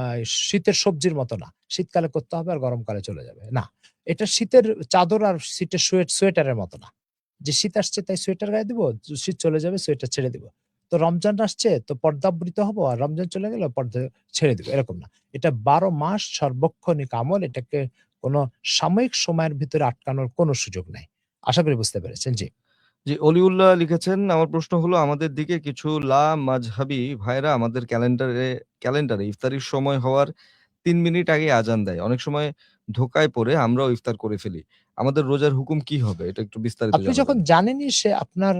শীতের সবজির মতো না। শীতকালে করতে হবে আর গরমকালে চলে যাবে। না। এটা শীতের চাদর আর শীতের সোয়েটারের মতো না। যে শীত আসছে তাই সোয়েটার গায়ে দিব, শীত চলে যাবে সোয়েটার ছেড়ে দিব। তো রমজান আসছে তো পর্দাবৃত হব আর রমজান চলে গেলে পর্দা ছেড়ে দিব। এরকম না। এটা ১২ মাস সার্বক্ষণিক আমল। এটাকে কোন সাময়িক সময়ের ভিতরে আটকানোর কোন সুযোগ নাই। আশা করি বুঝতে পেরেছেন। জি। জি, অলিউল্লাহ লিখেছেন, আমার প্রশ্ন হলো আমাদের দিকে কিছু মাযহাবী ভাইরা আমাদের ক্যালেন্ডারে ইফতারির সময় হওয়ার ৩ মিনিট আগে আজান দেয়। অনেক সময় ধোঁকায় পড়ে আমরাও ইফতার করে ফেলি। আমাদের রোজার হুকুম কি হবে? এটা একটু বিস্তারিত আপনি যখন জানাবেন। জানেনই সে আপনার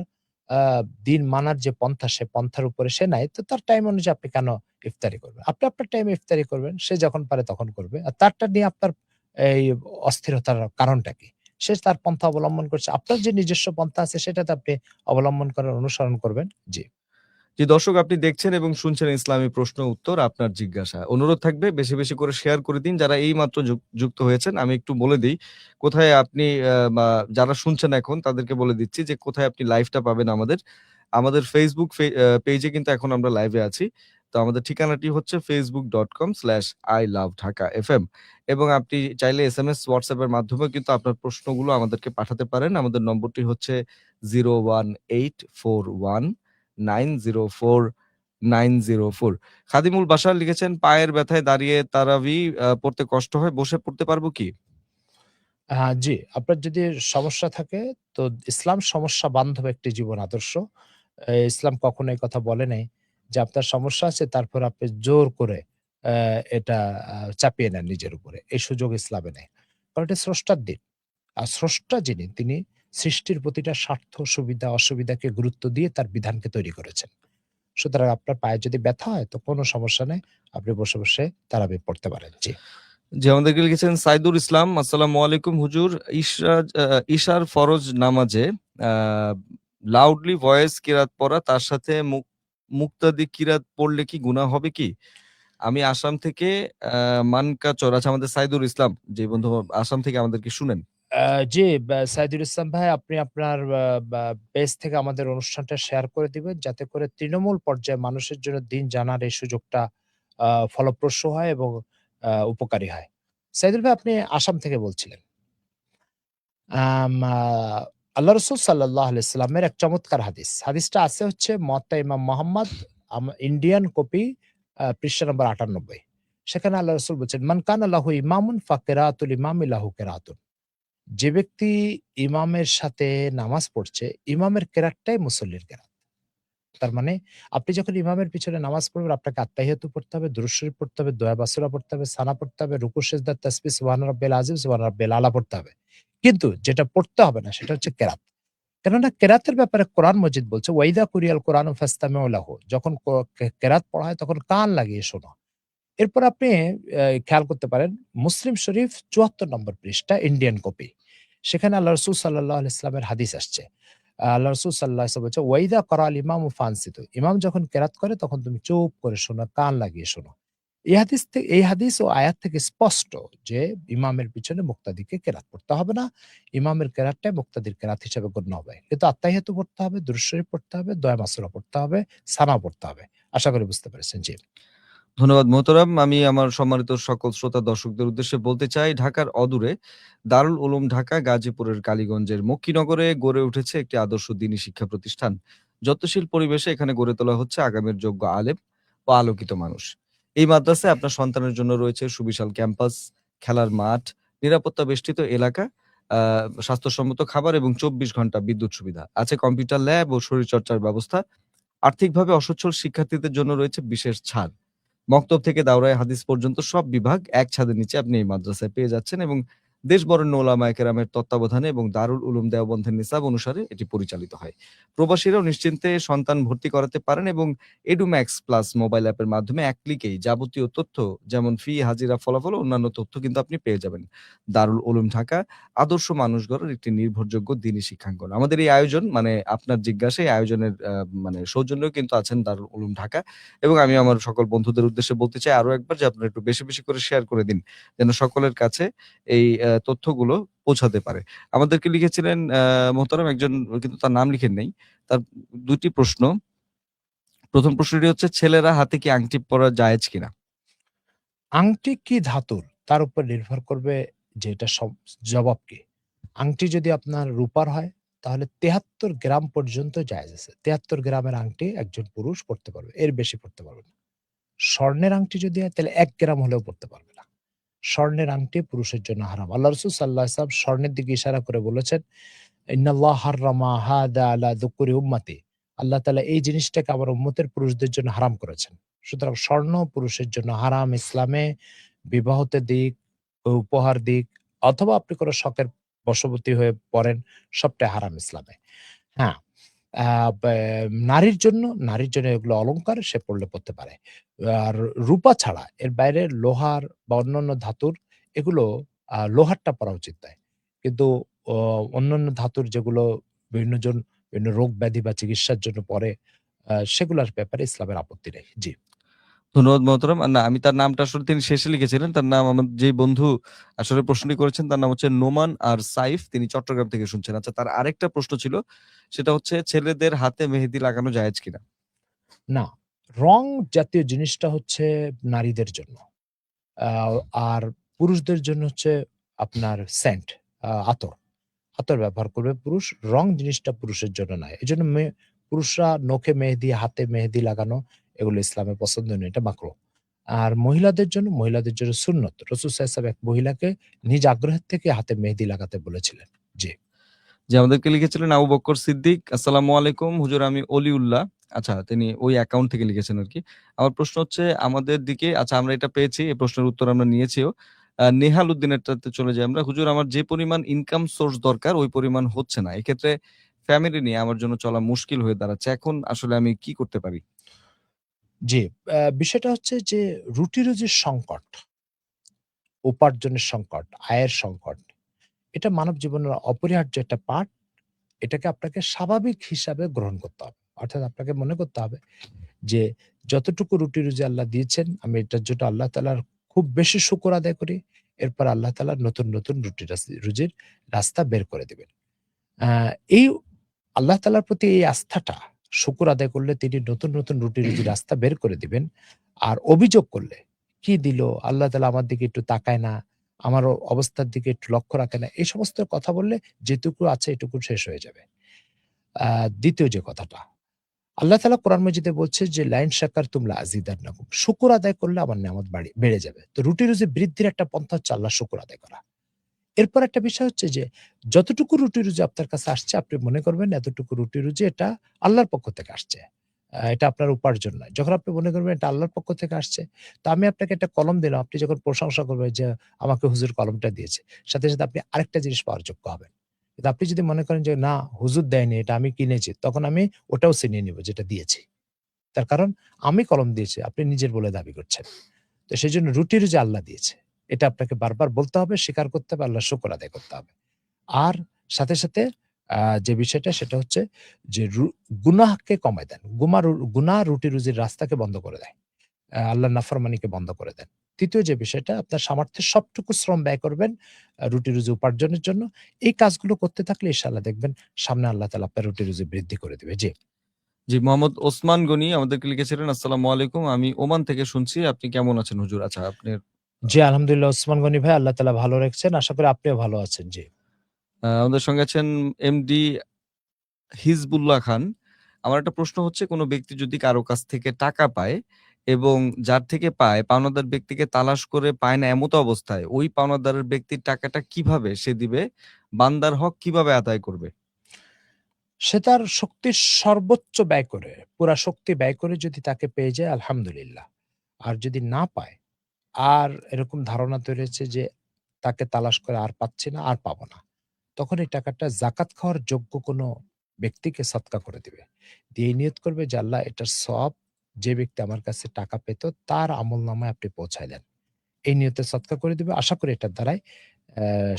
আ দিন মানার যে পন্থা, সে পন্থার উপরে সে নাই, তো তার টাইম অনুযায়ী আপনি কেন ইফতারি করবেন? আপনি আপনার টাইমে ইফতারি করবেন। সে যখন পারে তখন করবে। আর তারটা নিয়ে আপনার এই অস্থিরতার কারণটা কি? সে তার পন্থা অবলম্বন করছে। আপনার যে নিজস্ব পন্থা আছে সেটাতে আপনি অবলম্বন করার অনুসরণ করবেন। জি। জি, দর্শক আপনি দেখছেন এবং শুনছেন ইসলামী প্রশ্ন উত্তর আপনার জিজ্ঞাসা। অনুরোধ থাকবে বেশি, বেশি করে শেয়ার করে দিন। যারা এইমাত্র যুক্ত হয়েছেন আমি একটু বলে দেই কোথায় আপনি বা যারা শুনছেন এখন তাদেরকে বলে দিচ্ছি যে কোথায় আপনি লাইভটা পাবেন আমাদের। আমাদের Facebook পেজে কিন্তু এখন আমরা লাইভে আছি। তো আমাদের ঠিকানাটি হচ্ছে facebook.com/iloveDhaka.fm এবং আপনি চাইলে SMS, WhatsApp এর মাধ্যমেও কিন্তু আপনার প্রশ্নগুলো আমাদেরকে পাঠাতে পারেন। আমাদের নম্বরটি হচ্ছে 01841 904 খাদিমুল বাশার লিখেছেন, পায়ের ব্যথায় দাঁড়িয়ে তারাবি পড়তে কষ্ট হয়, বসে পড়তে পারবো কি? জি, আপনার যদি সমস্যা থাকে তো ইসলাম সমস্যা বান্ধব একটি জীবন আদর্শ। ইসলাম কখনো এই কথা বলে নাই যে আপনার সমস্যা আছে তারপর আপনি জোর করে এটা চাপিয়ে নেন নিজের উপরে। এই সুযোগ ইসলামে নেই। কারণ এটা স্রষ্টার দিন। আর স্রষ্টা যিনি তিনি সৃষ্টির প্রতিটা স্বার্থ, সুবিধা, অসুবিধাকে গুরুত্ব দিয়ে তার বিধানকে তৈরি করেছেন। সুতরাং আপনার পায়ে যদি ব্যথা হয় তো কোনো সমস্যা নেই। আপনি বসে, বসে তারাবি পড়তে পারেন। জি। জি, আমাদেরকে লিখেছেন সাইদুর ইসলাম, আসসালামু আলাইকুম হুজুর। ঈশার ফরজ নামাজে আ লাউডলি ভয়েস কিরাত পড়া তার সাথে মুক্তাদি কিরাত পড়লে কি গুনাহ হবে কি? আমি আসাম থেকে মানকাচর, আচ্ছা আমাদের সাইদুর ইসলাম যে বন্ধু আসাম থেকে আমাদেরকে শুনেন। আ জি, সাইদুল ইসলাম ভাই আপনি আপনার বা পেজ থেকে আমাদের অনুষ্ঠানটা শেয়ার করে দিবেন যাতে করে তৃণমূল পর্যায়ে মানুষের জন্য দিন জানার এই সুযোগটা ফলপ্রসূ হয় এবং উপকারী হয়। সাইদুল ভাই আপনি আসাম থেকে বলছিলেন। আম আ আল্লাহ রাসূল সাল্লাল্লাহু আলাইহি সাল্লামের এক চমৎকার হাদিস। হাদিসটা আছে হচ্ছে মুয়াত্তা ইমাম মোহাম্মদ ইন্ডিয়ান কপি পৃষ্ঠা নম্বর ৯৮। সেখানে আল্লাহ রাসূল বলছেন, "মান কানা লাহু ইমামুন ফাকিরাতুল ইমামি লাহু কিরাতুন।" যে ব্যক্তি ইমামের সাথে নামাজ পড়ছে, ইমামের কেরাতটাই মুসল্লির কেরাত। তার মানে আপনি যখন ইমামের পিছনে নামাজ পড়বেন আপনাকে আত্তাহিয়াতু পড়তে হবে, দুরূদ শরীফ পড়তে হবে, দোয়া বাসুরা পড়তে হবে, সানা পড়তে হবে, রুকু সেজদা তাসবিহ সুবহান রাব্বিল আযীম, সুবহান রাব্বিল আলা পড়তে হবে। কিন্তু যেটা পড়তে হবে না সেটা হচ্ছে কেরাত। কেননা কেরাতের ব্যাপারে কোরআন মজিদ বলছে ওয়াইদা কুরিয়াল কোরআন ফাস্তামিউ লাহু, যখন কেরাত পড়া হয় তখন কান লাগিয়ে শোনো। এরপর আপনি খেয়াল করতে পারেন মুসলিম শরীফ ৭৪ নম্বর পৃষ্ঠা ইন্ডিয়ান কপি। সেখানে আল্লাহ রাসূল সাল্লাল্লাহু আলাইহি ওয়াসাল্লামের হাদিস আসছে। আল্লাহ রাসূল সাল্লাল্লাহু আলাইহি ওয়াসাল্লাম বলছে ওয়াইদা ক্বারাল ইমামু ফানসিতু, ইমাম যখন কেরাত করে তখন তুমি চুপ করে শোনো, কান লাগিয়ে শোনো। এই হাদিস ও আয়াত থেকে স্পষ্ট যে ইমামের পিছনে মুক্তাদিকে কেরাত পড়তে হবে না। ইমামের কেরাতটাই মুক্তাদির কেরাত হিসেবে গণ্য হবে। কিন্তু আত্তাহিয়াতু পড়তে হবে, দুরূদ শরীফ পড়তে হবে, দোয়া মাসুরা পড়তে হবে, সানা পড়তে হবে। আশা করি বুঝতে পেরেছেন। জি। ধন্যবাদ মোহতারাম। আমি আমার সম্মানিত সকল শ্রোতা দর্শকদের উদ্দেশ্যে বলতে চাই, ঢাকার অদূরে দারুল উলুম ঢাকা গাজীপুরের কালীগঞ্জের মক্কিনগরে গড়ে উঠেছে একটি আদর্শ দ্বীনী শিক্ষা প্রতিষ্ঠান। যত্নশীল পরিবেশে এখানে গড়ে তোলা হচ্ছে আগামীর যোগ্য আলেম ও আলোকিত মানুষ। এই মাদ্রাসায় আপনার সন্তানের জন্য রয়েছে সুবিশাল ক্যাম্পাস, খেলার মাঠ, নিরাপত্তা বেষ্টিত এলাকা, স্বাস্থ্যসম্মত খাবার এবং ২৪ ঘন্টা বিদ্যুৎ সুবিধা। আছে কম্পিউটার ল্যাব ও শরীরচর্চার ব্যবস্থা। আর্থিকভাবে অসচ্ছল শিক্ষার্থীদের জন্য রয়েছে বিশেষ ছাড়। মক্তব থেকে দাওরায়ে হাদিস পর্যন্ত সব বিভাগ এক ছাদের নিচে আপনি এই মাদ্রাসায় পেয়ে যাচ্ছেন এবং দেশ বরেণ্য ওলামায়ে কেরামের তত্ত্বাবধানে এবং দারুল উলুম দেওবন্দের নিসাব অনুসারে এটি পরিচালিত হয়। প্রবাসীরাও নিশ্চিন্তে সন্তান ভর্তি করাতে পারেন এবং এডুম্যাক্স প্লাস মোবাইল অ্যাপের মাধ্যমে এক ক্লিকেই যাবতীয় তথ্য যেমন ফি, হাজিরা, ফলাফল ও অন্যান্য তথ্য কিন্তু আপনি পেয়ে যাবেন। দারুল উলুম ঢাকা আদর্শ মানুষ গড়ার একটি নির্ভরযোগ্য দ্বীনী শিক্ষাঙ্গন। আমাদের এই আয়োজন মানে আপনার জিজ্ঞাসায় আয়োজনের মানে সৌজন্যেও কিন্তু আছেন দারুল উলুম ঢাকা। এবং আমি আমার সকল বন্ধুদের উদ্দেশ্যে বলতে চাই আরো একবার যে আপনারা একটু বেশি, বেশি করে শেয়ার করে দিন। যেন সকলের কাছে এই তথ্যগুলো পৌঁছাতে পারে। আমাদেরকে লিখেছিলেন মোহতারাম একজন, কিন্তু তার নাম লিখেন নাই। তার ২ টি প্রশ্ন। ১ম প্রশ্নটি হচ্ছে ছেলেরা হাতে কি আংটি পরা জায়েজ কিনা? আংটি কি ধাতুর তার উপর নির্ভর করবে যে এটা জবাব কি। আংটি যদি আপনার রূপার হয় তাহলে ৭৩ গ্রাম পর্যন্ত জায়েজ আছে। ৭৩ গ্রামের আংটি একজন পুরুষ পড়তে পারবে। এর বেশি পড়তে পারবে না। স্বর্ণের আংটি যদি হয় তাহলে ১ গ্রাম হলেও পড়তে পারবে না। স্বর্ণের আংটি পুরুষের জন্য হারাম। আল্লাহ রাসূল সাল্লাল্লাহু আলাইহি ওয়াসাল্লাম স্বর্ণের দিকে ইশারা করে বলেছেন, ইন্নাল্লাহ হাররামা হাদা আলা যুকুরি উম্মতি। আল্লাহ তাআলা এই জিনিসটাকে আমার উম্মতের পুরুষদের জন্য হারাম করেছেন। সুতরাং স্বর্ণ পুরুষের জন্য হারাম ইসলামে। বিবাহতে দিক, উপহার দিক অথবা আপনি কোনো শখের বশবর্তী হয়ে পড়েন, সবটাই হারাম ইসলামে। হ্যাঁ, আ বে নারীর জন্য এগুলো অলংকার, সে পড়তে পারে। আর রূপা ছাড়া এর বাইরে লোহার বা অন্যান্য ধাতুর এগুলো লোহারটা পরা উচিত নয়। কিন্তু অ অন্যান্য ধাতুর যেগুলো বিভিন্ন রোগ ব্যাধি বা চিকিৎসার জন্য পড়ে, সেগুলার ব্যাপারে ইসলামের আপত্তি নেই। জি। ধন্যবাদ মোহতারাম। না, আমি তার নামটা আসলে তিনি শেষে লিখেছিলেন। তার নাম আমার যেই বন্ধু আসলে প্রশ্নটি করেছেন তার নাম হচ্ছে নোমান আর সাইফ। তিনি চট্টগ্রাম থেকে শুনছেন। আচ্ছা, তার আরেকটা প্রশ্ন ছিল, সেটা হচ্ছে ছেলেদের হাতে মেহেদি লাগানো জায়েজ কিনা? না, রং জাতীয় জিনিসটা হচ্ছে নারীদের জন্য। আ আর পুরুষদের জন্য হচ্ছে আপনার সেন্ট, আতর। আতর ব্যবহার করবে পুরুষ। রং জিনিসটা পুরুষের জন্য নয়। এজন্য পুরুষরা নখে মেহেদি, হাতে মেহেদি লাগানো এগুলো ইসলামে পছন্দনীয়, এটা মাকরুহ। আর মহিলাদের জন্য সুন্নত। রাসূল সাল্লাল্লাহু আলাইহি ওয়াসাল্লাম এক মহিলাকে নিজ আগ্রহের থেকে হাতে মেহেদি লাগাতে বলেছিলেন। জি। যে আমাদেরকে লিখেছিলেন আবু বক্কর সিদ্দিক, আসসালামু আলাইকুম হুজুর, আমি অলিউল্লাহ। আচ্ছা, তিনি ওই অ্যাকাউন্ট থেকে লিখেছেন আরকি। আমার প্রশ্ন হচ্ছে আমাদের দিকে, আচ্ছা আমরা এটা পেয়েছি, এই প্রশ্নের উত্তর আমরা নিয়েছিও। নেহাল উদ্দিনেরটাতে চলে যাই আমরা। হুজুর, আমার যে পরিমাণ ইনকাম সোর্স দরকার ওই পরিমাণ হচ্ছে না। এক্ষেত্রে ফ্যামিলি নিয়ে আমার জন্য চলা মুশকিল হয়ে দাঁড়াচ্ছে। এখন আসলে আমি কি করতে পারি? জি, বিষয়টা হচ্ছে যে রুটি-রুজির সংকট, উপার্জনের সংকট, আয়ের সংকট, এটা মানব জীবনের অপরিহার্য একটা পার্ট। এটাকে আপনাকে স্বাভাবিক হিসাবে গ্রহণ করতে হবে। অর্থাৎ আপনাকে মনে করতে হবে যে যতটুকু রুটি-রুজি আল্লাহ দিয়েছেন, আমি এটার জন্য আল্লাহ তাআলার খুব বেশি শুকর আদায় করি। এরপর আল্লাহ তাআলা নতুন রুজির রাস্তা বের করে দিবেন। আ এই আল্লাহ তাআলার প্রতি এই আস্থাটা, শুকর আদায় করলে তিনি নতুন রুটি-রুজির রাস্তা বের করে দিবেন। আর অভিযোগ করলে, কি দিল? আল্লাহ তাআলা আমার দিকে একটু তাকায় না, আমার অবস্থার দিকে একটু লক্ষ্য রাখে না। এই সমস্ত কথা বললে যেটুকু আছে এটুকু শেষ হয়ে যাবে। আ দ্বিতীয় যে কথাটা, আল্লাহ তাআলা কোরআন মাজিদে বলছে যে, "লাইন শাকারতুম লাযিদান্নাকুম।" শুকর আদায় করলে আমার নেয়ামত বেড়ে যাবে। তো রুটি-রুজি বৃদ্ধির একটা পন্থা হচ্ছে আল্লাহর শুকর আদায় করা। এরপর একটা বিষয় হচ্ছে যে, যতটুকু রুটি-রুজি আপনার কাছে আসছে আপনি মনে করবেন এতটুকু রুটি-রুজি এটা আল্লাহর পক্ষ থেকে আসছে। এটা আপনার উপার্জন নয়। যখন আপনি মনে করবেন এটা আল্লাহর পক্ষ থেকে আসছে, তো আমি আপনাকে একটা কলম দিলাম। আপনি যখন প্রশংসা করবেন যে, "আমাকে হুজুর কলমটা দিয়েছে।" সাথে আপনি আরেকটা জিনিস পাওয়ার যোগ্য হবেন। কিন্তু আপনি যদি মনে করেন যে না হুজুর দেয়নি, এটা আমি কিনেছি, তখন আমি ওটাও ছিনিয়ে নিব যেটা দিয়েছি। তার কারণ আমি কলম দিয়েছি, আপনি নিজের বলে দাবি করছেন। তো সেজন্য রুটি রুজি আল্লাহ দিয়েছে। এটা আপনাকে বারবার বলতে হবে, স্বীকার করতে হবে, আল্লাহর শুকর আদায় করতে হবে। আর সাথে, সাথে যে বিষয়টা সেটা হচ্ছে যে গুনাহকে কমায় দেন। গুনাহ রুটি-রুজির রাস্তাকে বন্ধ করে দেয়। আল্লাহর নাফরমানিকে বন্ধ করে দেন। ৩য় যে বিষয়টা আপনার সামর্থ্যের সবটুকু শ্রম ব্যয় করবেন রুটি-রুজি উপার্জনের জন্য। এই কাজগুলো করতে থাকলে ইনশাআল্লাহ দেখবেন সামনে আল্লাহ তাআলা আপনার রুটি-রুজি বৃদ্ধি করে দিবে। জি। জি, মোহাম্মদ ওসমান গনি আমাদেরকে লিখেছিলেন, আসসালামু আলাইকুম। আমি ওমান থেকে শুনছি। আপনি কেমন আছেন হুজুর? আচ্ছা, আপনার জি, আলহামদুলিল্লাহ ওসমান গনি ভাই আল্লাহ তাআলা ভালো রেখেছেন। আশা করি আপনিও ভালো আছেন। জি। আমাদের সঙ্গে আছেন এমডি হিজবুল্লাহ খান। আমার একটা প্রশ্ন হচ্ছে, কোনো ব্যক্তি যদি কারো কাছ থেকে টাকা পায় এবং যার থেকে পায় পাওনাদার ব্যক্তিকে তালাশ করে পায় না এমত অবস্থায় ওই পাওনাদারের ব্যক্তির টাকাটা কিভাবে সে দিবে? বান্দার হক কিভাবে আদায় করবে? সে তার শক্তির সর্বোচ্চ ব্যয় করে, পুরা শক্তি ব্যয় করে যদি তাকে পেয়ে যায় আলহামদুলিল্লাহ। আর যদি না পায়, আর এরকম ধারণা তৈরি হয়েছে যে তাকে তালাশ করে আর পাচ্ছি না, আর পাবো না। তখন এই টাকাটা যাকাত খাওয়ার যোগ্য কোনো ব্যক্তিকে সদকা করে দিবে। দিয়ে এই নিয়ত করবে যে আল্লাহ এটার সওয়াব যে ব্যক্তি আমার কাছে টাকা পেত তার আমলনামায় আপনি পৌঁছায় দেন। এই নিয়তে সদকা করে দিবে। আশা করি এটার দ্বারাই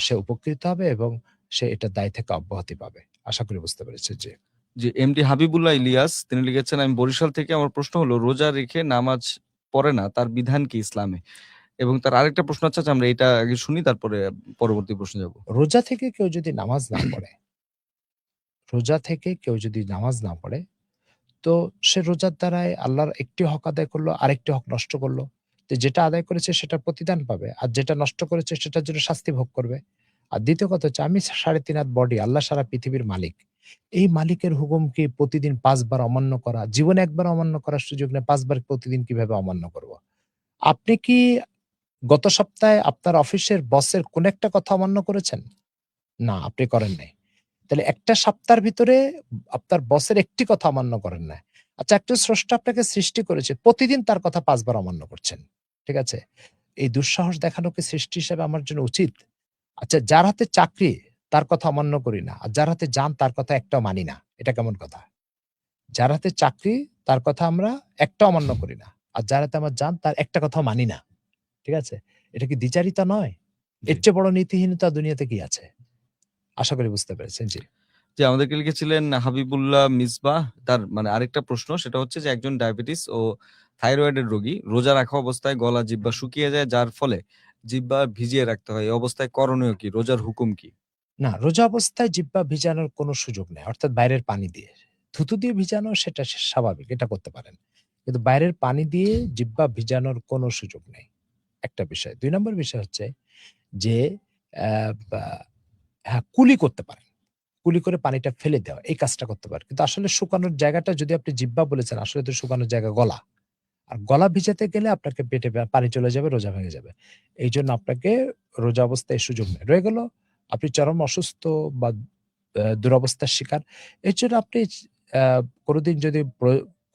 সে উপকৃত হবে এবং সে এটার দায় থেকে অব্যাহতি পাবে। আশা করি বুঝতে পেরেছেন। জি। জি, এমডি হাবিবুল্লাহ ইলিয়াস তিনি লিখেছেন, আমি বরিশাল থেকে। আমার প্রশ্ন হলো, রোজা রেখে নামাজ পড়ে না, তার বিধান কি ইসলামে? এবং তার আরেকটা প্রশ্ন আছে, আমরা এটা আগে শুনি, তারপরে পরবর্তী প্রশ্নে যাব। রোজা থেকে কেউ যদি নামাজ না পড়ে, রোজা থেকে কেউ যদি নামাজ না পড়ে, তো সে রোজার দ্বারায় আল্লাহর একটি হক আদায় করলো, আরেকটি হক নষ্ট করলো। তো যেটা আদায় করেছে সেটার প্রতিদান পাবে। আর যেটা নষ্ট করেছে সেটার জন্য শাস্তি ভোগ করবে। আর দ্বিতীয় কথা হচ্ছে আমি ৩.৫ হাত বডি, আল্লাহ সারা পৃথিবীর মালিক। এই মালিকের হুকুমকে প্রতিদিন ৫ বার অমান্য করা, জীবনে একবার অমান্য করার সুযোগ নেই, ৫ বার প্রতিদিন কিভাবে অমান্য করব? আপনি কি গত সপ্তাহে আপনার অফিসের বসের কোন একটা কথা অমান্য করেছেন? না, আপনি করেন নাই। তাহলে একটা সপ্তাহের ভিতরে আপনার বসের একটি কথা অমান্য করেন নাই। আচ্ছা, একজন স্রষ্টা আপনাকে সৃষ্টি করেছে। প্রতিদিন তার কথা ৫ বার অমান্য করছেন। ঠিক আছে? এই দুঃসাহস দেখানো কি সৃষ্টি হিসেবে আমার জন্য উচিত? আচ্ছা, যার হাতে চাকরি তার কথা অমান্য করি না। আর যার হাতে যান তার কথা একটাও মানি না। এটা কেমন কথা? যার হাতে চাকরি তার কথা আমরা একটাও অমান্য করি না। আর যার হাতে আমার যান তার একটা কথাও মানি না। ঠিক আছে? এটা কি দ্বিচারিতা নয়? জি। এর চেয়ে বড় নীতিহীনতা দুনিয়াতে কি আছে? আশা করি বুঝতে পেরেছেন। জি। যে আমাদেরকে লিখেছিলেন হাবিবুল্লাহ মিসবাহ। তার মানে আরেকটা প্রশ্ন, সেটা হচ্ছে যে একজন ডায়াবেটিস ও থাইরয়েডের রোগী রোজা রাখা অবস্থায় গলা জিহ্বা শুকিয়ে যায়, যার ফলে জিহ্বা ভিজিয়ে রাখতে হয়। এই অবস্থায় করণীয় কি? রোজার হুকুম কি? না, রোজা অবস্থায় জিহ্বা ভিজানোর কোনো সুযোগ নেই। অর্থাৎ বাইরের পানি দিয়ে। থুতু দিয়ে ভিজানো সেটা স্বাভাবিক, এটা করতে পারেন। কিন্তু বাইরের পানি দিয়ে জিহ্বা ভিজানোর কোনো সুযোগ নেই। একটা বিষয়। ২ নম্বর বিষয় হচ্ছে যে অ্যা বা হ্যাঁ, কুলি করতে পারেন। কুলি করে পানিটা ফেলে দেওয়া। এই কাজটা করতে পারেন। কিন্তু আসলে শুকানোর জায়গাটা যদি আপনি জিহ্বা বলেছেন, আসলে তো শুকানোর জায়গা গলা। আর গলা ভিজাতে গেলে আপনাকে পেটে পানি চলে যাবে, রোজা ভেঙে যাবে। এইজন্য আপনাকে রোজা অবস্থায় এই সুযোগ নেই। রয়ে গেল আপনি চরম অসুস্থ বা দুরবস্থার শিকার। এর জন্য আপনি আ কোনদিন যদি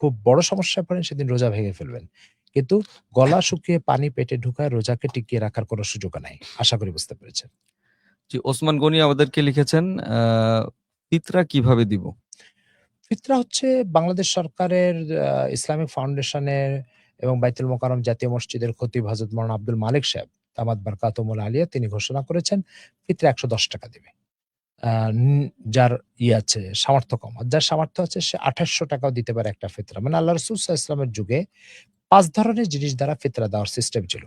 খুব বড় সমস্যায় পড়েন সেদিন রোজা ভেঙে ফেলবেন। কিন্তু গলা শুকিয়ে পানি পেটে ঢুকায় রোজাকে টিকিয়ে রাখার কোন সুযোগ নাই। আশা করি বুঝতে পেরেছেন। জি, ওসমান গনি আমাদেরকে লিখেছেন, ফিতরা কিভাবে দিব? ফিতরা হচ্ছে বাংলাদেশ সরকারের ইসলামিক ফাউন্ডেশনের এবং বাইতুল মোকাররম জাতীয় মসজিদের খতিব হযরত মাওলানা আব্দুল মালিক সাহেব দামাত বারকাতুহুল আলিয়া তিনি ঘোষণা করেছেন ফিতরা ৳১১০ দিবে। আ যার আছে সামর্থ্য কম। আর যার সামর্থ্য আছে সে ৳২৮০০ দিতে পারে একটা ফিতরা। মানে আল্লাহ রাসূল সাল্লাল্লাহু আলাইহি ওয়াসাল্লামের যুগে ৫ ধরনের জিনিস দ্বারা ফিতরা দেওয়ার সিস্টেম ছিল।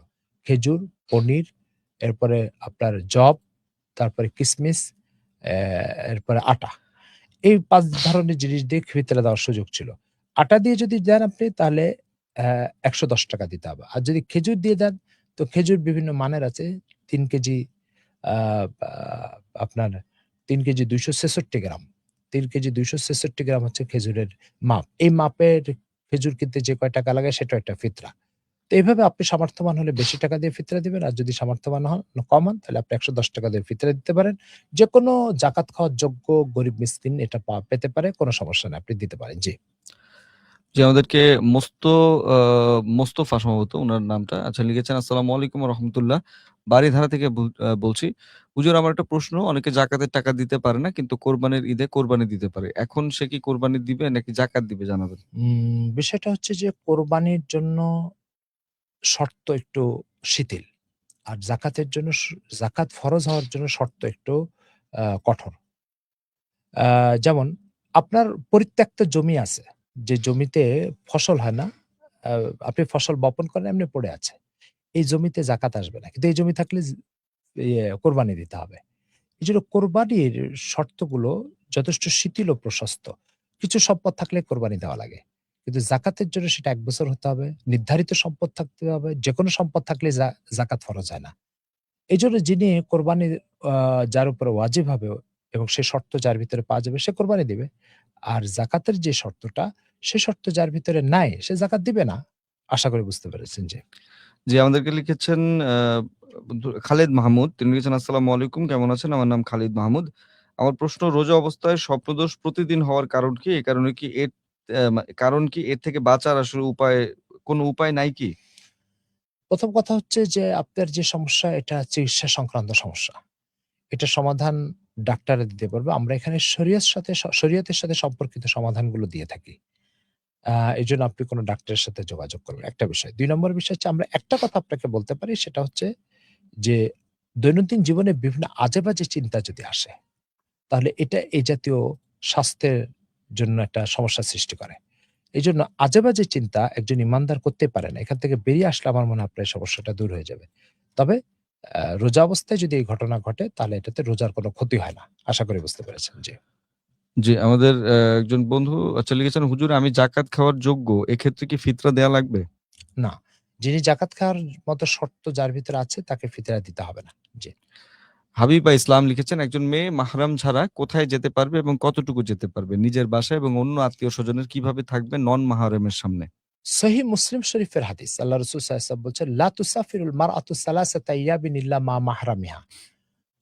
খেজুর, পনির, এরপরে আপনার যব, তারপরে কিসমিস, এরপরে আটা। এই ৫ ধরনের জিনিস দিয়ে ফিতরা দেওয়ার সুযোগ ছিল। আটা দিয়ে যদি দেন আপনি তাহলে ৳১১০ দিতে হবে। আর যদি খেজুর দিয়ে দেন তো খেজুর বিভিন্ন মানের আছে। ৩ কেজি আ বা আপনার ৩ কেজি ২৬৬ গ্রাম। ৩ কেজি ২৬৬ গ্রাম হচ্ছে খেজুরের মাপ। এই মাপের খেজুর কিনতে যে কয় টাকা লাগে সেটাও একটা ফিতরা। তো এভাবে আপনি সামর্থ্যবান হলে বেশি টাকা দিয়ে ফিতরা দিবেন। আর যদি সামর্থ্যবান কম হন তাহলে আপনি ৳১১০ দিয়ে ফিতরা দিতে পারেন। যেকোনো জাকাত খাওয়ার যোগ্য গরিব মিসকিন এটা পেতে পারে। কোনো সমস্যা নাই। আপনি দিতে পারেন। জি। যে আমাদেরকে মোস্ত আ মোস্তফা সম্ভবত উনার নামটা। আচ্ছা, লিখেছেন, আসসালামু আলাইকুম ওয়া রাহমাতুল্লাহ। বাড়িধারা থেকে বলছি। হুজুর, আমার একটা প্রশ্ন, অনেকে জাকাতের টাকা দিতে পারে না কিন্তু কোরবানির ঈদে কোরবানি দিতে পারে। এখন সে কি কোরবানি দিবে নাকি জাকাত দিবে জানাবেন? বিষয়টা হচ্ছে যে কোরবানির জন্য শর্ত একটু শিথিল। আর জাকাতের জন্য জাকাত ফরজ হওয়ার জন্য শর্ত একটু কঠোর। আ যেমন আপনার পরিত্যক্ত জমি আছে, যে জমিতে ফসল হয় না। আ আপনি ফসল বপন করেন, এমনি পড়ে আছে। এই জমিতে জাকাত আসবে না। কিন্তু এই জমি থাকলে কোরবানি দিতে হবে। এজন্য কোরবানির শর্তগুলো যথেষ্ট শিথিল ও প্রশস্ত। কিছু সম্পদ থাকলে কোরবানি দেওয়া লাগে। কিন্তু জাকাতের জন্য সেটা ১ বছর হতে হবে। নির্ধারিত সম্পদ থাকতে হবে। যেকোনো সম্পদ থাকলে জাকাত ফরজ হয় না। এজন্য যিনি কোরবানি আ যার উপরে ওয়াজিব হবে এবং সে শর্ত যার ভিতরে পাওয়া যাবে সে কোরবানি দিবে। আর জাকাতের যে শর্তটা, সে শর্ত যার ভিতরে নাই সে জাকাত দিবে না। আশা করি বুঝতে পেরেছেন। জি। জি, আমাদেরকে লিখেছেন খালিদ মাহমুদ। তিনি লিখেছেন, "আসসালামু আলাইকুম। কেমন আছেন? আমার নাম খালিদ মাহমুদ। আমার প্রশ্ন, রোজা অবস্থায় স্বপ্নদোষ প্রতিদিন হওয়ার কারণ কি? এই কারণে কি এর কারণ কি, এর থেকে বাঁচার আসলে কোনো উপায় নাই কি?" ১ম কথা হচ্ছে যে আপনার যে সমস্যা এটা চিকিৎসা সংক্রান্ত সমস্যা। এটার সমাধান ডাক্তাররা দিতে পারবে। আমরা এখানে শরীয়তের সাথে সম্পর্কিত সমাধানগুলো দিয়ে থাকি। আ এজন্য আপনি কোন ডাক্তারের সাথে যোগাযোগ করবেন। একটা বিষয়। ২ নম্বর বিষয় হচ্ছে আমরা একটা কথা আপনাকে বলতে পারি, সেটা হচ্ছে যে দৈনন্দিন জীবনে বিভিন্ন আজেবাজে চিন্তা যদি আসে, তাহলে এটা এই জাতীয় স্বাস্থ্যের জন্য একটা সমস্যার সৃষ্টি করে। এজন্য আজেবাজে চিন্তা একজন ইমানদার করতে পারে না। এখান থেকে বেরিয়ে আসলে আমার মনে হয় আপনার এই সমস্যাটা দূর হয়ে যাবে। তবে রোজা অবস্থায় যদি এই ঘটনা ঘটে তাহলে এটাতে রোজার কোনো ক্ষতি হয় না। আশা করি বুঝতে পেরেছেন। জি। জি, আমাদের একজন বন্ধু লিখেছেন, "হুজুর, আমি জাকাত খাওয়ার যোগ্য। এক্ষেত্রে কি ফিতরা দেয়া লাগবে?" না। যিনি জাকাত খাওয়ার মতো শর্ত যার ভিতরে আছে তাকে ফিতরা দিতে হবে না। জি। হাবিবা ইসলাম লিখেছেন, "একজন মেয়ে মাহরাম ছাড়া কোথায় যেতে পারবে এবং কতটুকু যেতে পারবে? নিজের বাসায় এবং অন্য আত্মীয়স্বজনের কিভাবে থাকবে নন মাহরামের সামনে?" সহিহ মুসলিম শরীফের হাদিস। আল্লাহ রাসূল সাল্লাল্লাহু আলাইহি ওয়াসাল্লাম বলছেন, "লা তুসাফিরুল মারআতু সালাসাতা আইয়ামিন ইল্লা মা মাহরামিহা।"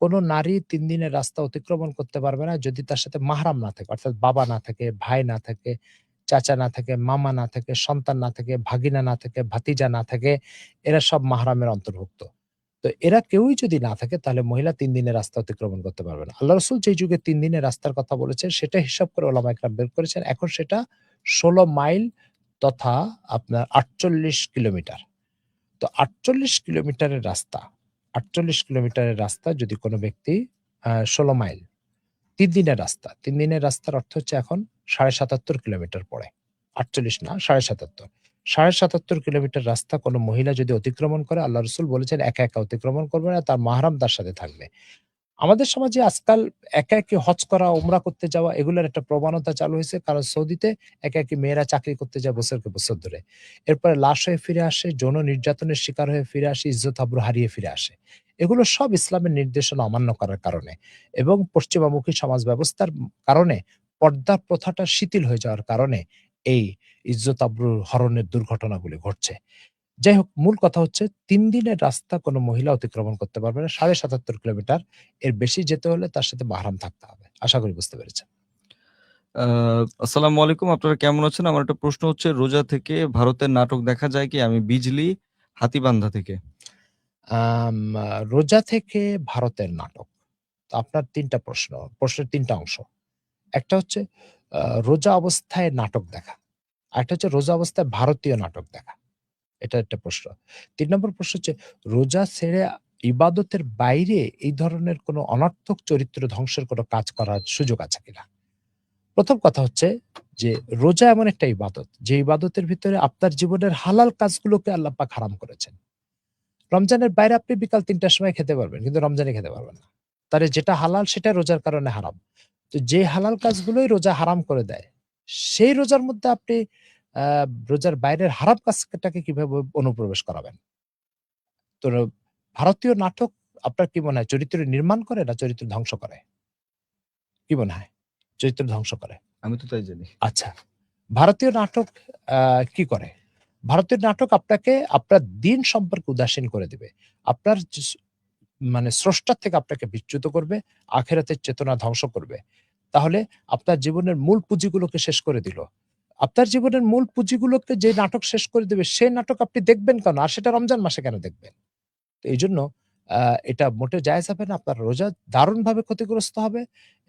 কোন নারী ৩ দিনের রাস্তা অতিক্রমণ করতে পারবে না যদি তার সাথে মাহরাম না থাকে। অর্থাৎ বাবা না থাকে, ভাই না থাকে, চাচা না থাকে, মামা না থাকে, সন্তান না থাকে, ভাগিনা না থাকে, ভাতিজা না থাকে। এরা সব মাহরামের অন্তর্ভুক্ত। তো এরা কেউই যদি না থাকে তাহলে মহিলা ৩ দিনের রাস্তা অতিক্রমণ করতে পারবে না। আল্লাহ রাসূল যে যুগে ৩ দিনের রাস্তার কথা বলেছেন সেটা হিসাব করে ওলামায়ে কেরাম বের করেছেন। এখন সেটা ১৬ মাইল তথা আপনার ৪৮ কিলোমিটার। তো ৪৮ কিলোমিটারের রাস্তা, ৪৮ কিলোমিটারের রাস্তা যদি কোনো ব্যক্তি ১৬ মাইল ৩ দিনের রাস্তা। ৩ দিনের রাস্তার অর্থ হচ্ছে এখন ৭৭.৫ কিলোমিটার পড়ে। ৪৮ না ৭৭.৫। ৭৭.৫ কিলোমিটার রাস্তা কোনো মহিলা যদি অতিক্রমণ করে আল্লাহ রাসূল বলেছেন একা, একা অতিক্রমণ করবে না, তার মাহরাম তার সাথে থাকবে। আমাদের সমাজে আজকাল একা একি হজ করা, উমরা করতে যাওয়া এগুলোর একটা প্রবণতা চালু হয়েছে। কারণ সৌদিতে একা একি মেয়েরা চাকরি করতে যায় বছরকে বছর ধরে। এরপরে লাশ হয়ে ফিরে আসে, যৌন নির্যাতনের শিকার হয়ে ফিরে আসে, ইজ্জত আবরু হারিয়ে ফিরে আসে। এগুলো সব ইসলামের নির্দেশনা অমান্য করার কারণে এবং পশ্চিমামুখী সমাজ ব্যবস্থার কারণে পর্দা প্রথাটা শিথিল হয়ে যাওয়ার কারণে এই ইজ্জত আবরু হরণের দুর্ঘটনাগুলি ঘটছে। যাই হোক, মূল কথা হচ্ছে ৩ দিনের রাস্তা কোনো মহিলা অতিক্রমণ করতে পারবে না। ৭৭.৫ কিলোমিটার। এর বেশি যেতে হলে তার সাথে মাহরাম থাকতে হবে। আশা করি বুঝতে পেরেছেন। আ আসসালামু আলাইকুম। আপনারা কেমন আছেন? আমার একটা প্রশ্ন হচ্ছে, রোজা থেকে ভারতের নাটক দেখা যায় কি? আমি বিজলি হাতীবান্ধা থেকে। আম আ রোজা থেকে ভারতের নাটক। তো আপনার ৩ টা প্রশ্ন। প্রশ্নের ৩ টা অংশ। একটা হচ্ছে আ রোজা অবস্থায় নাটক দেখা। আরেকটা হচ্ছে রোজা অবস্থায় ভারতীয় নাটক দেখা। এটা একটা প্রশ্ন। ৩ নম্বর প্রশ্ন হচ্ছে রোজা ছেড়ে ইবাদতের বাইরে এই ধরনের কোনো অনর্থক চরিত্র ধ্বংসের কোনো কাজ করার সুযোগ আছে কিনা? ১ম কথা হচ্ছে যে রোজা এমন একটা ইবাদত, যে ইবাদতের ভিতরে আপনার জীবনের হালাল কাজগুলোকে আল্লাহ পাক হারাম করেছেন। রমজানের বাইরে আপনি বিকাল ৩ টার সময় খেতে পারবেন, কিন্তু রমজানে খেতে পারবেন না। তাহলে যেটা হালাল সেটা রোজার কারণে হারাম। তো যে হালাল কাজগুলোই রোজা হারাম করে দেয়, সেই রোজার মধ্যে আপনি আ রোজার বাইরের হারাম কাজটাকে কিভাবে অনুপ্রবেশ করাবেন? তো ভারতীয় নাটক আপনার কি মনে হয় চরিত্র নির্মাণ করে না চরিত্র ধ্বংস করে? কি মনে হয়? চরিত্র ধ্বংস করে। আমি তো তাই জানি। আচ্ছা। ভারতীয় নাটক আ কি করে? ভারতীয় নাটক আপনাকে আপনার দিন সম্পর্কে উদাসীন করে দিবে। আপনার মানে স্রষ্টার থেকে আপনাকে বিচ্যুত করবে, আখিরাতের চেতনা ধ্বংস করবে। তাহলে আপনার জীবনের মূল পুঁজিগুলোকে শেষ করে দিল। আপনার জীবনের মূল পুঁজিগুলোকে যে নাটক শেষ করে দেবে, সে নাটক আপনি দেখবেন কেন? আর সেটা রমজান মাসে কেন দেখবেন? তো এইজন্য এটা মোটেও জায়েজ হবে না। আপনার রোজা দারুণভাবে ক্ষতিগ্রস্ত হবে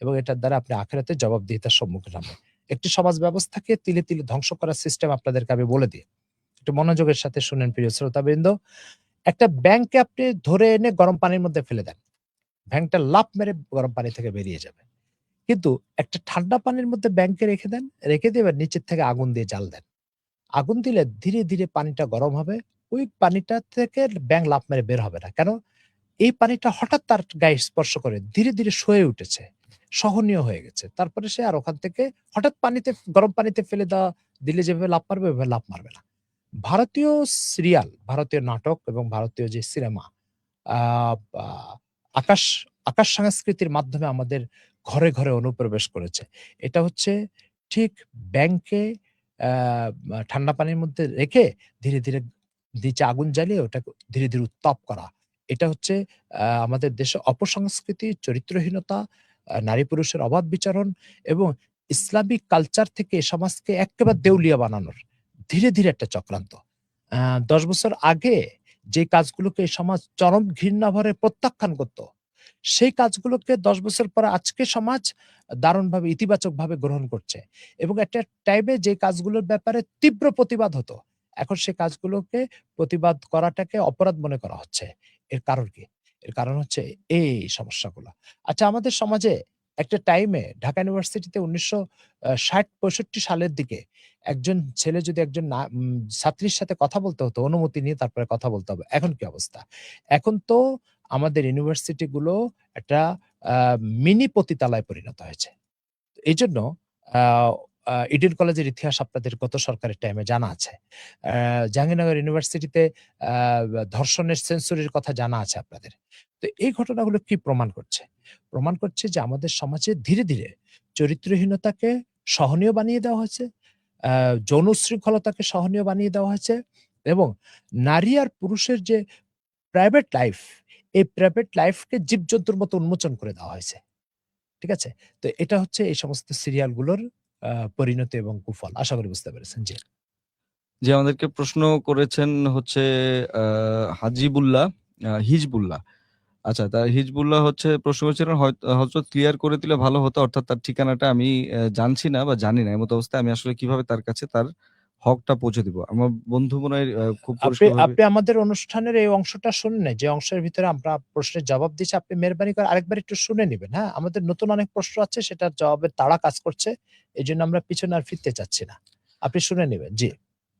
এবং এটার দ্বারা আপনি আখিরাতে জবাবদিহিতার সম্মুখীন হবেন। একটি সমাজ ব্যবস্থাকে তিলে, তিলে ধ্বংস করার সিস্টেম আপনাদেরকে আমি বলে দিই। একটু মনোযোগের সাথে শুনেন প্রিয় শ্রোতাবৃন্দ। একটা ব্যাঙকে আপনি ধরে এনে গরম পানির মধ্যে ফেলে দেন। ব্যাঙটা লাফ মেরে গরম পানি থেকে বেরিয়ে যাবে। কিন্তু একটা ঠান্ডা পানির মধ্যে ব্যাঙকে রেখে দেন, রেখে দিয়ে এবার নিচের থেকে আগুন দিয়ে জ্বাল দেন। আগুন দিলে ধীরে, ধীরে পানিটা গরম হবে। ওই পানিটা থেকে ব্যাঙ লাফ মেরে বের হবে না। কেন? এই পানিটা হঠাৎ তার গায়ে স্পর্শ করে ধীরে, ধীরে সয়ে উঠেছে। সহনীয় হয়ে গেছে। তারপরে সে আর ওখান থেকে হঠাৎ গরম পানিতে ফেলে দিলে যেভাবে লাফ মারবে ওইভাবে লাফ মারবে না। ভারতীয় সিরিয়াল, ভারতীয় নাটক এবং ভারতীয় যে সিনেমা আ বা আকাশ আকাশ সংস্কৃতির মাধ্যমে আমাদের ঘরে, ঘরে অনুপ্রবেশ করেছে। এটা হচ্ছে ঠিক ব্যাঙকে আ মা ঠান্ডা পানির মধ্যে রেখে ধীরে, ধীরে নিচে আগুন জ্বালিয়ে ওটাকে ধীরে, ধীরে উত্তাপ করা। এটা হচ্ছে আমাদের দেশে অপসংস্কৃতি, চরিত্রহীনতা, নারী-পুরুষের অবাধ বিচারণ এবং ইসলামিক কালচার থেকে সমাজকে এক্কেবারে দেউলিয়া বানানোর ধীরে, ধীরে একটা চক্রান্ত। আ ১০ বছর আগে যে কাজগুলোকে এই সমাজ চরম ঘৃণাভরে প্রত্যাখ্যান করত, সেই কাজগুলোকে ১০ বছর পরে আজকে সমাজ দারুণভাবে ইতিবাচকভাবে গ্রহণ করছে এবং একটা টাইমে যে কাজগুলোর ব্যাপারে তীব্র প্রতিবাদ হতো, এখন সে কাজগুলোকে প্রতিবাদ করাটাকে অপরাধ মনে করা হচ্ছে। এর কারণ কি? এর কারণ হচ্ছে এই সমস্যাগুলা। আচ্ছা আমাদের সমাজে একটা টাইমে ঢাকা ইউনিভার্সিটিতে ১৯৬০-৬৫ সালের দিকে একজন ছেলে যদি একজন ছাত্রীর সাথে কথা বলতে হতো, অনুমতি নিয়ে তারপরে কথা বলতে হবে। এখন কি অবস্থা? এখন তো আমাদের ইউনিভার্সিটি গুলো একটা আ মিনি পতিতালয়ে পরিণত হয়েছে। এইজন্য আ আ ইডেন কলেজের ইতিহাস আপনাদের গত সরকারের টাইমে জানা আছে। জাহাঙ্গীরনগর ইউনিভার্সিটিতে আ ধর্ষণের সেঞ্চুরির কথা জানা আছে আপনাদের। তো এই ঘটনাগুলো কি প্রমাণ করছে? প্রমাণ করছে যে আমাদের সমাজে ধীরে, ধীরে চরিত্রহীনতাকে সহনীয় বানিয়ে দেওয়া হয়েছে। আ যৌন উচ্ছৃঙ্খলতাকে সহনীয় বানিয়ে দেওয়া হয়েছে এবং নারী আর পুরুষের যে প্রাইভেট লাইফ, এই প্রাইভেট লাইফকে জীবজন্তুর মতো উন্মোচন করে দেওয়া হয়েছে। ঠিক আছে? তো এটা হচ্ছে এই সমস্ত সিরিয়াল গুলোর পরিণতি এবং কুফল। আশা করি বুঝতে পেরেছেন। জি। যে আমাদেরকে প্রশ্ন করেছেন হচ্ছে হাজিবুল্লাহ, হিজবুল্লাহ। আচ্ছা, হিজবুল্লাহ হচ্ছে প্রশ্ন করেছিলেন হযরত ক্লিয়ার করে দিলে ভালো হতো। অর্থাৎ তার ঠিকানাটা আমি জানছি না বা জানি না। এমত অবস্থায় আমি আসলে কিভাবে তার কাছে তার হকটা পৌঁছে দিব? আমার বন্ধু মনে হয় খুব আপনি পরিষ্কারভাবে আপনি আমাদের অনুষ্ঠানের এই অংশটা শুনেন নাই। যে অংশের ভিতরে আমরা প্রশ্নের জবাব দিচ্ছি, আপনি মেহরবানি করে আরেকবার একটু শুনে নিবেন, হ্যাঁ? আমাদের নতুন অনেক প্রশ্ন আছে সেটার জবাবের তাড়া কাজ করছে। এজন্য আমরা পিছনে আর ফিরতে চাচ্ছি না। আপনি শুনে নিবেন। জি।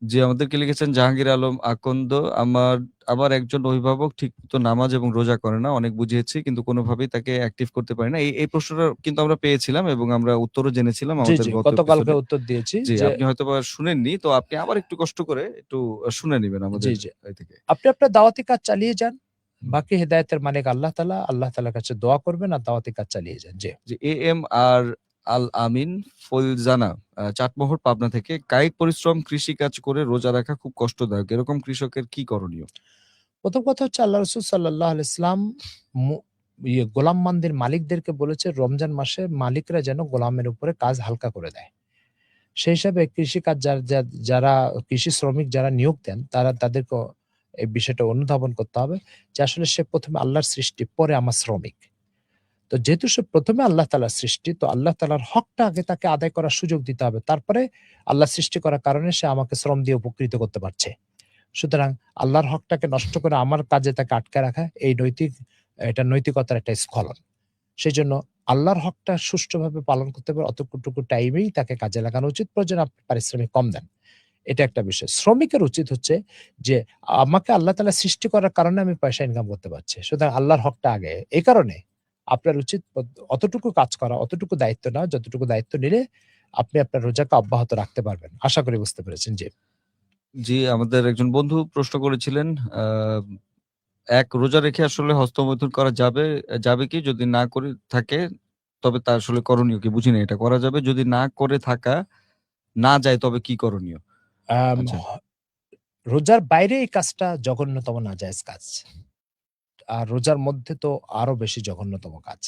জি, আমাদেরকে লিখেছেন জাহাঙ্গীর আলম আকন্দ। আমার আমার একজন অভিভাবক ঠিকমতো নামাজ এবং রোজা করে না। অনেক বুঝিয়েছি কিন্তু কোনোভাবেই তাকে অ্যাক্টিভ করতে পারি না। এই প্রশ্নটা কিন্তু আমরা পেয়েছিলাম এবং আমরা উত্তরও জেনেছিলাম জি, আমাদের জি। গত গতকালকে এপিসোডে। উত্তর দিয়েছি জি, যে আপনি হয়তোবা শুনেননি। তো আপনি আবার একটু কষ্ট করে একটু শুনে নিবেন জি, আমাদের জি। থেকে। আপনি আপনার দাওয়াতি কাজ চালিয়ে যান। বাকি হেদায়েতের মালিক আল্লাহ তাআলা। আল্লাহ তাআলার কাছে দোয়া করবেন আর দাওয়াতি কাজ চালিয়ে যান। জি। যে এম আর আল আমিন ফৈজানা চাটমোহর পাবনা থেকে কায়িক পরিশ্রম কৃষিকাজ করে রোজা রাখা খুব কষ্টদায়ক। এরকম কৃষকের কি করণীয়? প্রথম কথা হচ্ছে আল্লাহ রাসূল সাল্লাল্লাহু আলাইহি সাল্লাম মু গোলামবান্দির মালিকদেরকে বলেছে রমজান মাসে মালিকরা যেন গোলামের উপরে কাজ হালকা করে দেয়। সেই হিসাবে কৃষিকাজ যারা কৃষি শ্রমিক যারা নিয়োগ দেন তাদেরকে এই বিষয়টা অনুধাবন করতে হবে যে আসলে সে ১ম এ আল্লাহর সৃষ্টি, পরে আমার শ্রমিক। তো যেহেতু সে ১ম এ আল্লাহ তাআলার সৃষ্টি, তো আল্লাহ তাআলার হকটা আগে তাকে আদায় করার সুযোগ দিতে হবে। তারপরে আল্লাহ সৃষ্টি করার কারণে সে আমাকে শ্রম দিয়ে উপকৃত করতে পারছে। সুতরাং আল্লাহর হকটাকে নষ্ট করে আমার কাজে তাকে আটকে রাখা এটা নৈতিকতার একটা স্খলন। সেজন্য আল্লাহর হকটা সুষ্ঠুভাবে পালন করতে হবে অতটুকু টাইমেই তাকে কাজে লাগানো উচিত। প্রয়োজনে আপনি পারিশ্রমিক কম দেন। এটা একটা বিষয়। শ্রমিকের উচিত হচ্ছে যে আমাকে আল্লাহ তাআলা সৃষ্টি করার কারণে আমি পয়সা ইনকাম করতে পারছি। সুতরাং আল্লাহর হকটা আগে। এই কারণে আপনার উচিত অতটুকু কাজ করা, অতটুকু দায়িত্ব নেওয়া, যতটুকু দায়িত্ব নিলে আপনি আপনার রোজাকে অব্যাহত রাখতে পারবেন। আশা করি বুঝতে পেরেছেন। জি। জি, আমাদের একজন বন্ধু প্রশ্ন করেছিলেন আ এক রোজা রেখে আসলে হস্তমৈথুন করা যাবে কি? যদি না করে থাকে তবে তা আসলে করণীয় কি? বুঝি নাই এটা করা যাবে? যদি না করে থাকা না যায় তবে কি করণীয়? আম আচ্ছা। হ রোজার বাইরে এই কাজটা জঘন্যতম নাজায়েজ কাজ। আর রোজার মধ্যে তো আরো বেশি জঘন্যতম কাজ।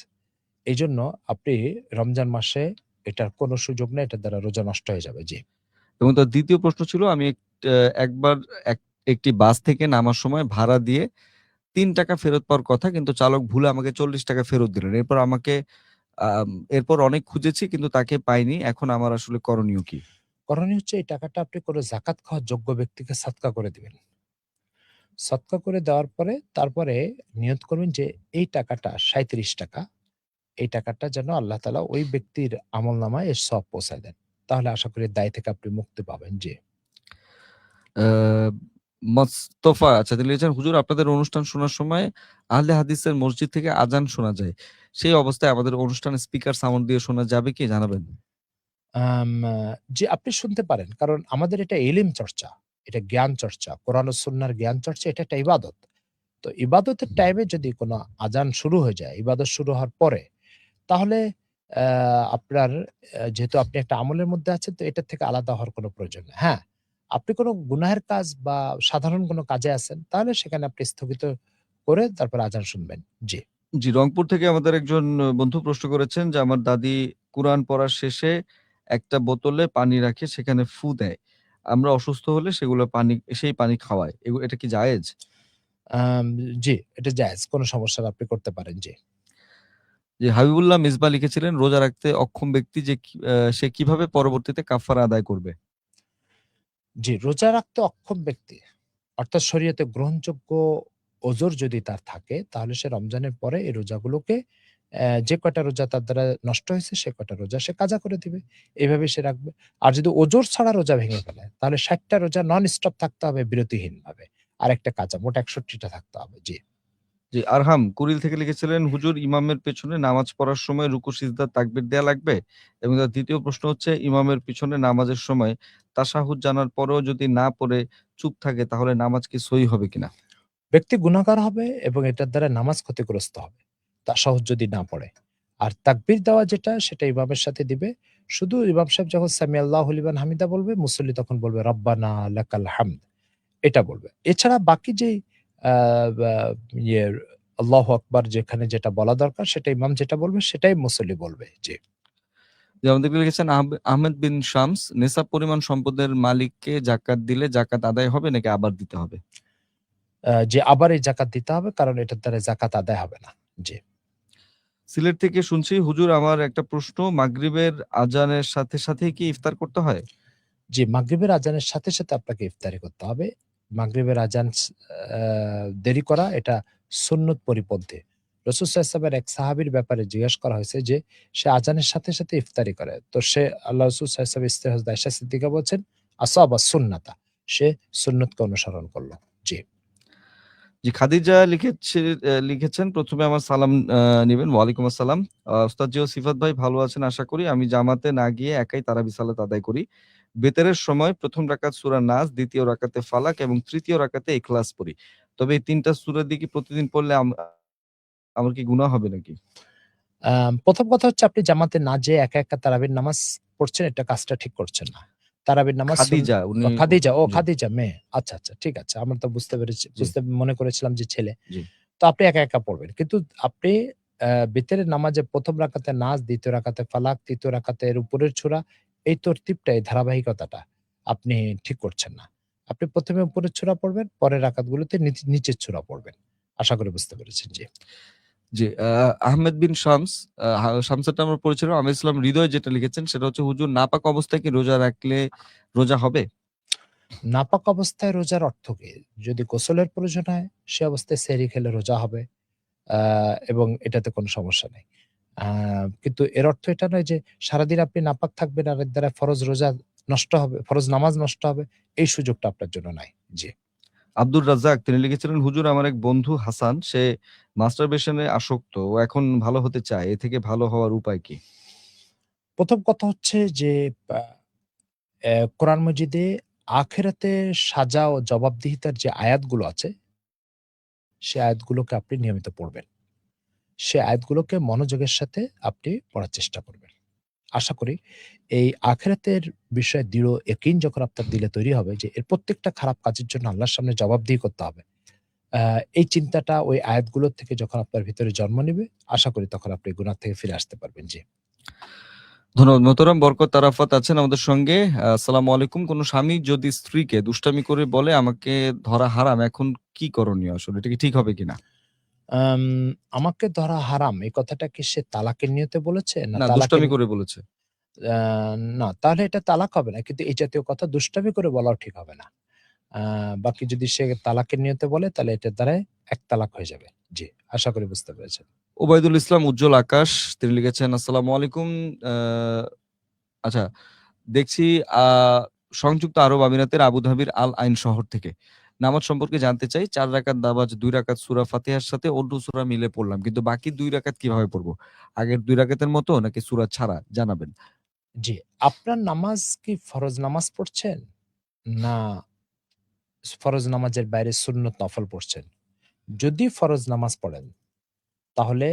এইজন্য আপনি রমজান মাসে এটার কোনো সুযোগ নেই। এটার দ্বারা রোজা নষ্ট হয়ে যাবে। জি। এবং তার ২য় প্রশ্ন ছিল আমি একবার এক একটি বাস থেকে নামার সময় ভাড়া দিয়ে ৳৩ ফেরত পাওয়ার কথা, কিন্তু চালক ভুলে আমাকে ৳40 ফেরত দিলেন। এরপর অনেক খুঁজেছি কিন্তু তাকে পাইনি। এখন আমার আসলে করণীয় কি? করণীয় হচ্ছে এই টাকাটা আপনি কোনো যাকাত খাওয়ার যোগ্য ব্যক্তিকে সদকা করে দিবেন। সদকা করে দেওয়ার পরে তারপরে নিয়ত করবেন যে এই টাকাটা ৳৩৭, এই টাকাটা যেন আল্লাহ তাআলা ওই ব্যক্তির আমলনামায় এর সওয়াব পৌঁছায় দেন। তাহলে আশা করি দায় থেকে আপনি মুক্তি পাবেন। জি। আ মোস্তফা আচ্ছা, তিনি লিখেছেন, হুজুর আপনাদের অনুষ্ঠান শোনার সময় আহলে হাদিসের মসজিদ থেকে আজান শোনা যায়। সেই অবস্থায় আমাদের অনুষ্ঠানে স্পিকার সাউন্ড দিয়ে শোনা যাবে কি, জানাবেন? আম আ জি, আপনি শুনতে পারেন। কারণ আমাদের এটা ইলম চর্চা, এটা জ্ঞান চর্চা। কোরআন ও সুন্নাহর জ্ঞান চর্চা, এটা একটা ইবাদত। তো ইবাদতের টাইমে যদি কোনো আজান শুরু হয়ে যায়, ইবাদত শুরু হওয়ার পরে, তাহলে অ্যা আপনার যেহেতু আপনি একটা আমলের মধ্যে আছেন, তো এটার থেকে আলাদা হওয়ার কোনো প্রয়োজন নেই। হ্যাঁ, আপনি কোনো গুনাহের কাজ বা সাধারণ কোনো কাজে আছেন, তাহলে সেখানে আপনি স্থগিত করে তারপর আজান শুনবেন। জি। জি, রংপুর থেকে আমাদের একজন বন্ধু প্রশ্ন করেছেন যে, আমার দাদি কুরআন পড়ার শেষে একটা বোতলে পানি রাখে, সেখানে ফু দেয়। আমরা অসুস্থ হলে সেই পানি খাওয়ায়। এটা কি জায়েজ? আম জি, এটা জায়েজ। কোনো সমস্যা না, আপনি করতে পারেন। জি। যে হাবিবুল্লাহ মিসবাহ লিখেছিলেন, রোজা রাখতে অক্ষম ব্যক্তি যে সে কিভাবে পরবর্তীতে কাফারা আদায় করবে? জি, রোজা রাখতে অক্ষম ব্যক্তি অর্থাৎ শরীয়তে গ্রহণযোগ্য ওজর যদি তার থাকে, তাহলে সে রমজানের পরে এই রোজাগুলোকে যে কয়টা রোজা তার দ্বারা নষ্ট হয়েছে সে কয়টা রোজা সে কাজা করে দিবে। এভাবে সে রাখবে। আর যদি ওজর ছাড়া রোজা ভেঙে ফেলে, তাহলে ৬০ টা রোজা নন স্টপ থাকতে হবে বিরতিহীনভাবে। আরেকটা কাজা মোট ৬১ টা থাকতে হবে। জি। জি, আরহাম কুড়িল থেকে লিখেছিলেন, হুজুর ইমামের পেছনে নামাজ পড়ার সময় রুকু সিজদা তাকবীর দেয়া লাগবে? এবং তার দ্বিতীয় প্রশ্ন হচ্ছে, ইমামের পিছনে নামাজের সময় তাশাহুদ জানার পরেও যদি না পড়ে চুপ থাকে, তাহলে নামাজ কি সহিহ হবে কিনা? ব্যক্তি গুনাহগার হবে এবং এটার দ্বারা নামাজ ক্ষতিগ্রস্ত হবে। তাশাহুদ যদি না পড়ে। আর তাকবীর দেওয়া যেটা সেটা ইমামের সাথে দিবে। শুধু ইমাম সাহেব যখন সামি আল্লাহু লিমান হামিদা বলবে, মুসল্লি তখন বলবে রব্বানা লাকাল হামদ। এটা বলবে। এছাড়া বাকি যেই আ বা ইয়ে আল্লাহু আকবার যেখানে যেটা বলা দরকার সেটা ইমাম যেটা বলবে সেটাই মুসল্লি বলবে। জি। যে আমাদেরকে লিখেছেন আহমেদ বিন শামস, নেসাব পরিমাণ সম্পদের মালিককে জাকাত দিলে জাকাত আদায় হবে নাকি আবার দিতে হবে? যে আবার এই যাকাত দিতে হবে কারণ এটার দ্বারা যাকাত আদায় হবে না। জি। সিলেট থেকে শুনছি, হুজুর আমার একটা প্রশ্ন, মাগরিবের আজানের সাথে সাথেই কি ইফতার করতে হয়? জি, মাগরিবের আজানের সাথে, সাথে আপনাকে ইফতারি করতে হবে। মাগরিবের আজান আ দেরি করা এটা সুন্নত পরিপন্থী। রাসূল সাল্লাল্লাহু আলাইহি ওয়াসাল্লামের এক সাহাবীর ব্যাপারে জিজ্ঞেস করা হয়েছে যে, সে আজানের সাথে, সাথে ইফতারি করে। তো সে আল্লাহ রাসূল সাল্লাল্লাহু আলাইহি ওয়াসাল্লামের স্ত্রী হযরত আয়েশা সিদ্দিকা বলছেন, আসাবা সুন্নাতা। সে সুন্নতকে অনুসরণ করল। জি। জি, খাদিজা লিখেছেন, প্রথমে আমার সালাম নিবেন। ওয়ালাইকুম আসসালাম। ওস্তাদ জি ও সিফাত ভাই ভালো আছেন আশা করি। আমি জামাতে না গিয়ে একাই তারাবি সালাত আদায় করি। বেতেরের সময় ১ম রাকাত সূরা নাস, ২য় রাকাতে ফালাক এবং ৩য় রাকাতে ইখলাস পড়ি। তবে এই ৩ টা সূরা দিয়ে কি প্রতিদিন পড়লে আমার কি গুনাহ হবে নাকি? ১ম কথা হচ্ছে আপনি জামাতে না যেয়ে একা, একা তারাবির নামাজ পড়ছেন, এটা কাজটা ঠিক করছেন না। তারাবির নামাজ খাদিজা উনি খাদিজা, জি, খাদিজা মেয়ে। আচ্ছা, আচ্ছা, ঠিক আছে। আমরা তো বুঝতে পেরেছি, জি, মনে করেছিলাম যে ছেলে। জি। তো আপনি একা, একা পড়বেন। কিন্তু আপনি বিতরের নামাজে ১ম রাকাতে নাস, ২য় রাকাতে ফালাক, ৩য় রাকাতে এর উপরের সূরা, এই তরতিবটা, এই ধারাবাহিকতাটা আপনি ঠিক করছেন না। আপনি ১ম এ উপরের সূরা পড়বেন, পরের রাকাতগুলোতে নিচের সূরা পড়বেন। আশা করি বুঝতে পেরেছেন। জি। জি, আহমেদ বিন শামস, শামসেরটা আমরা পড়েছিলাম। আমির ইসলাম হৃদয় যেটা লিখেছেন সেটা হচ্ছে, হুজুর নাপাক অবস্থায় কি রোজা রাখলে রোজা হবে? নাপাক অবস্থায় রোজার অর্থ কি? যদি গোসলের প্রয়োজন হয়, সে অবস্থায় সেহরি খেলে রোজা হবে। আ এবং এটাতে কোনো সমস্যা নেই। আ কিন্তু এর অর্থ এটা নয় যে সারাদিন আপনি নাপাক থাকবেন আর এর দ্বারা ফরজ রোজা নষ্ট হবে, ফরজ নামাজ নষ্ট হবে। এই সুযোগটা আপনার জন্য নাই। জি। আব্দুর রাজ্জাক তিনি লিখেছিলেন, হুজুর আমার এক বন্ধু হাসান, সে মাস্টারবেশন এ আসক্ত। ও এখন ভালো হতে চায়। এ থেকে ভালো হওয়ার উপায় কি? ১ম কথা হচ্ছে যে আ কোরআন মজিদে আখিরাতে সাজা ও জবাবদিহিতার যে আয়াতগুলো আছে, সে আয়াতগুলোকে আপনি নিয়মিত পড়বেন। সে আয়াতগুলোকে মনোযোগের সাথে আপনি পড়ার চেষ্টা করবেন। আশা করি এই আখিরাতের বিষয়ে দৃঢ় ইয়াকিন যখন আপনার দিলে তৈরি হবে যে এর প্রত্যেকটা খারাপ কাজের জন্য আল্লাহর সামনে জবাবদিহি করতে হবে। আ এই চিন্তাটা ওই আয়াতগুলোর থেকে যখন আপনার ভিতরে জন্ম নিবে, আশা করি তখন আপনি গুনাহ থেকে ফিরে আসতে পারবেন। জি। ধন্যবাদ। মোহতারাম বরকত আরাফাত আছেন আমাদের সঙ্গে। আসসালামু আলাইকুম। কোন স্বামী যদি স্ত্রীকে দুষ্টামি করে বলে আমাকে ধরা হারাম, এখন কি করণীয় আসলে? এটা কি ঠিক হবে কিনা? আম আমাকে ধরা হারাম এই কথাটা কি সে তালাকের নিয়তে বলেছে? না না, তালাকের দুষ্টামি করে বলেছে। আ না, তাহলে এটা তালাক হবে না। কিন্তু এই জাতীয় কথা দুষ্টামি করে বলাও ঠিক হবে না। আ বাকি যদি সে তালাকের নিয়তে বলে তাহলে এটার দ্বারাই এক তালাক হয়ে যাবে। জি, আশা করি বুঝতে পেরেছেন। ওবায়দুল ইসলাম উজ্জ্বল আকাশ তিনি লিখেছেন, আসসালামু আলাইকুম। আ আচ্ছা, দেখছি আ সংযুক্ত আরব আমিরাতের আবুধাবির আল আইন শহর থেকে। নামাজ সম্পর্কে জানতে চাই। ৪ রাকাত নামাজ ২ রাকাত সূরা ফাতিহার সাথে অন্য সূরা মিলে পড়লাম। কিন্তু বাকি ২ রাকাত কিভাবে পড়ব? আগের ২ রাকাতের মতো নাকি সূরা ছাড়া? জানাবেন। জি, আপনার নামাজ কি ফরজ নামাজ পড়ছেন? না ফরজ নামাজের বাইরে সুন্নত নফল পড়ছেন? যদি ফরজ নামাজ পড়েন তাহলে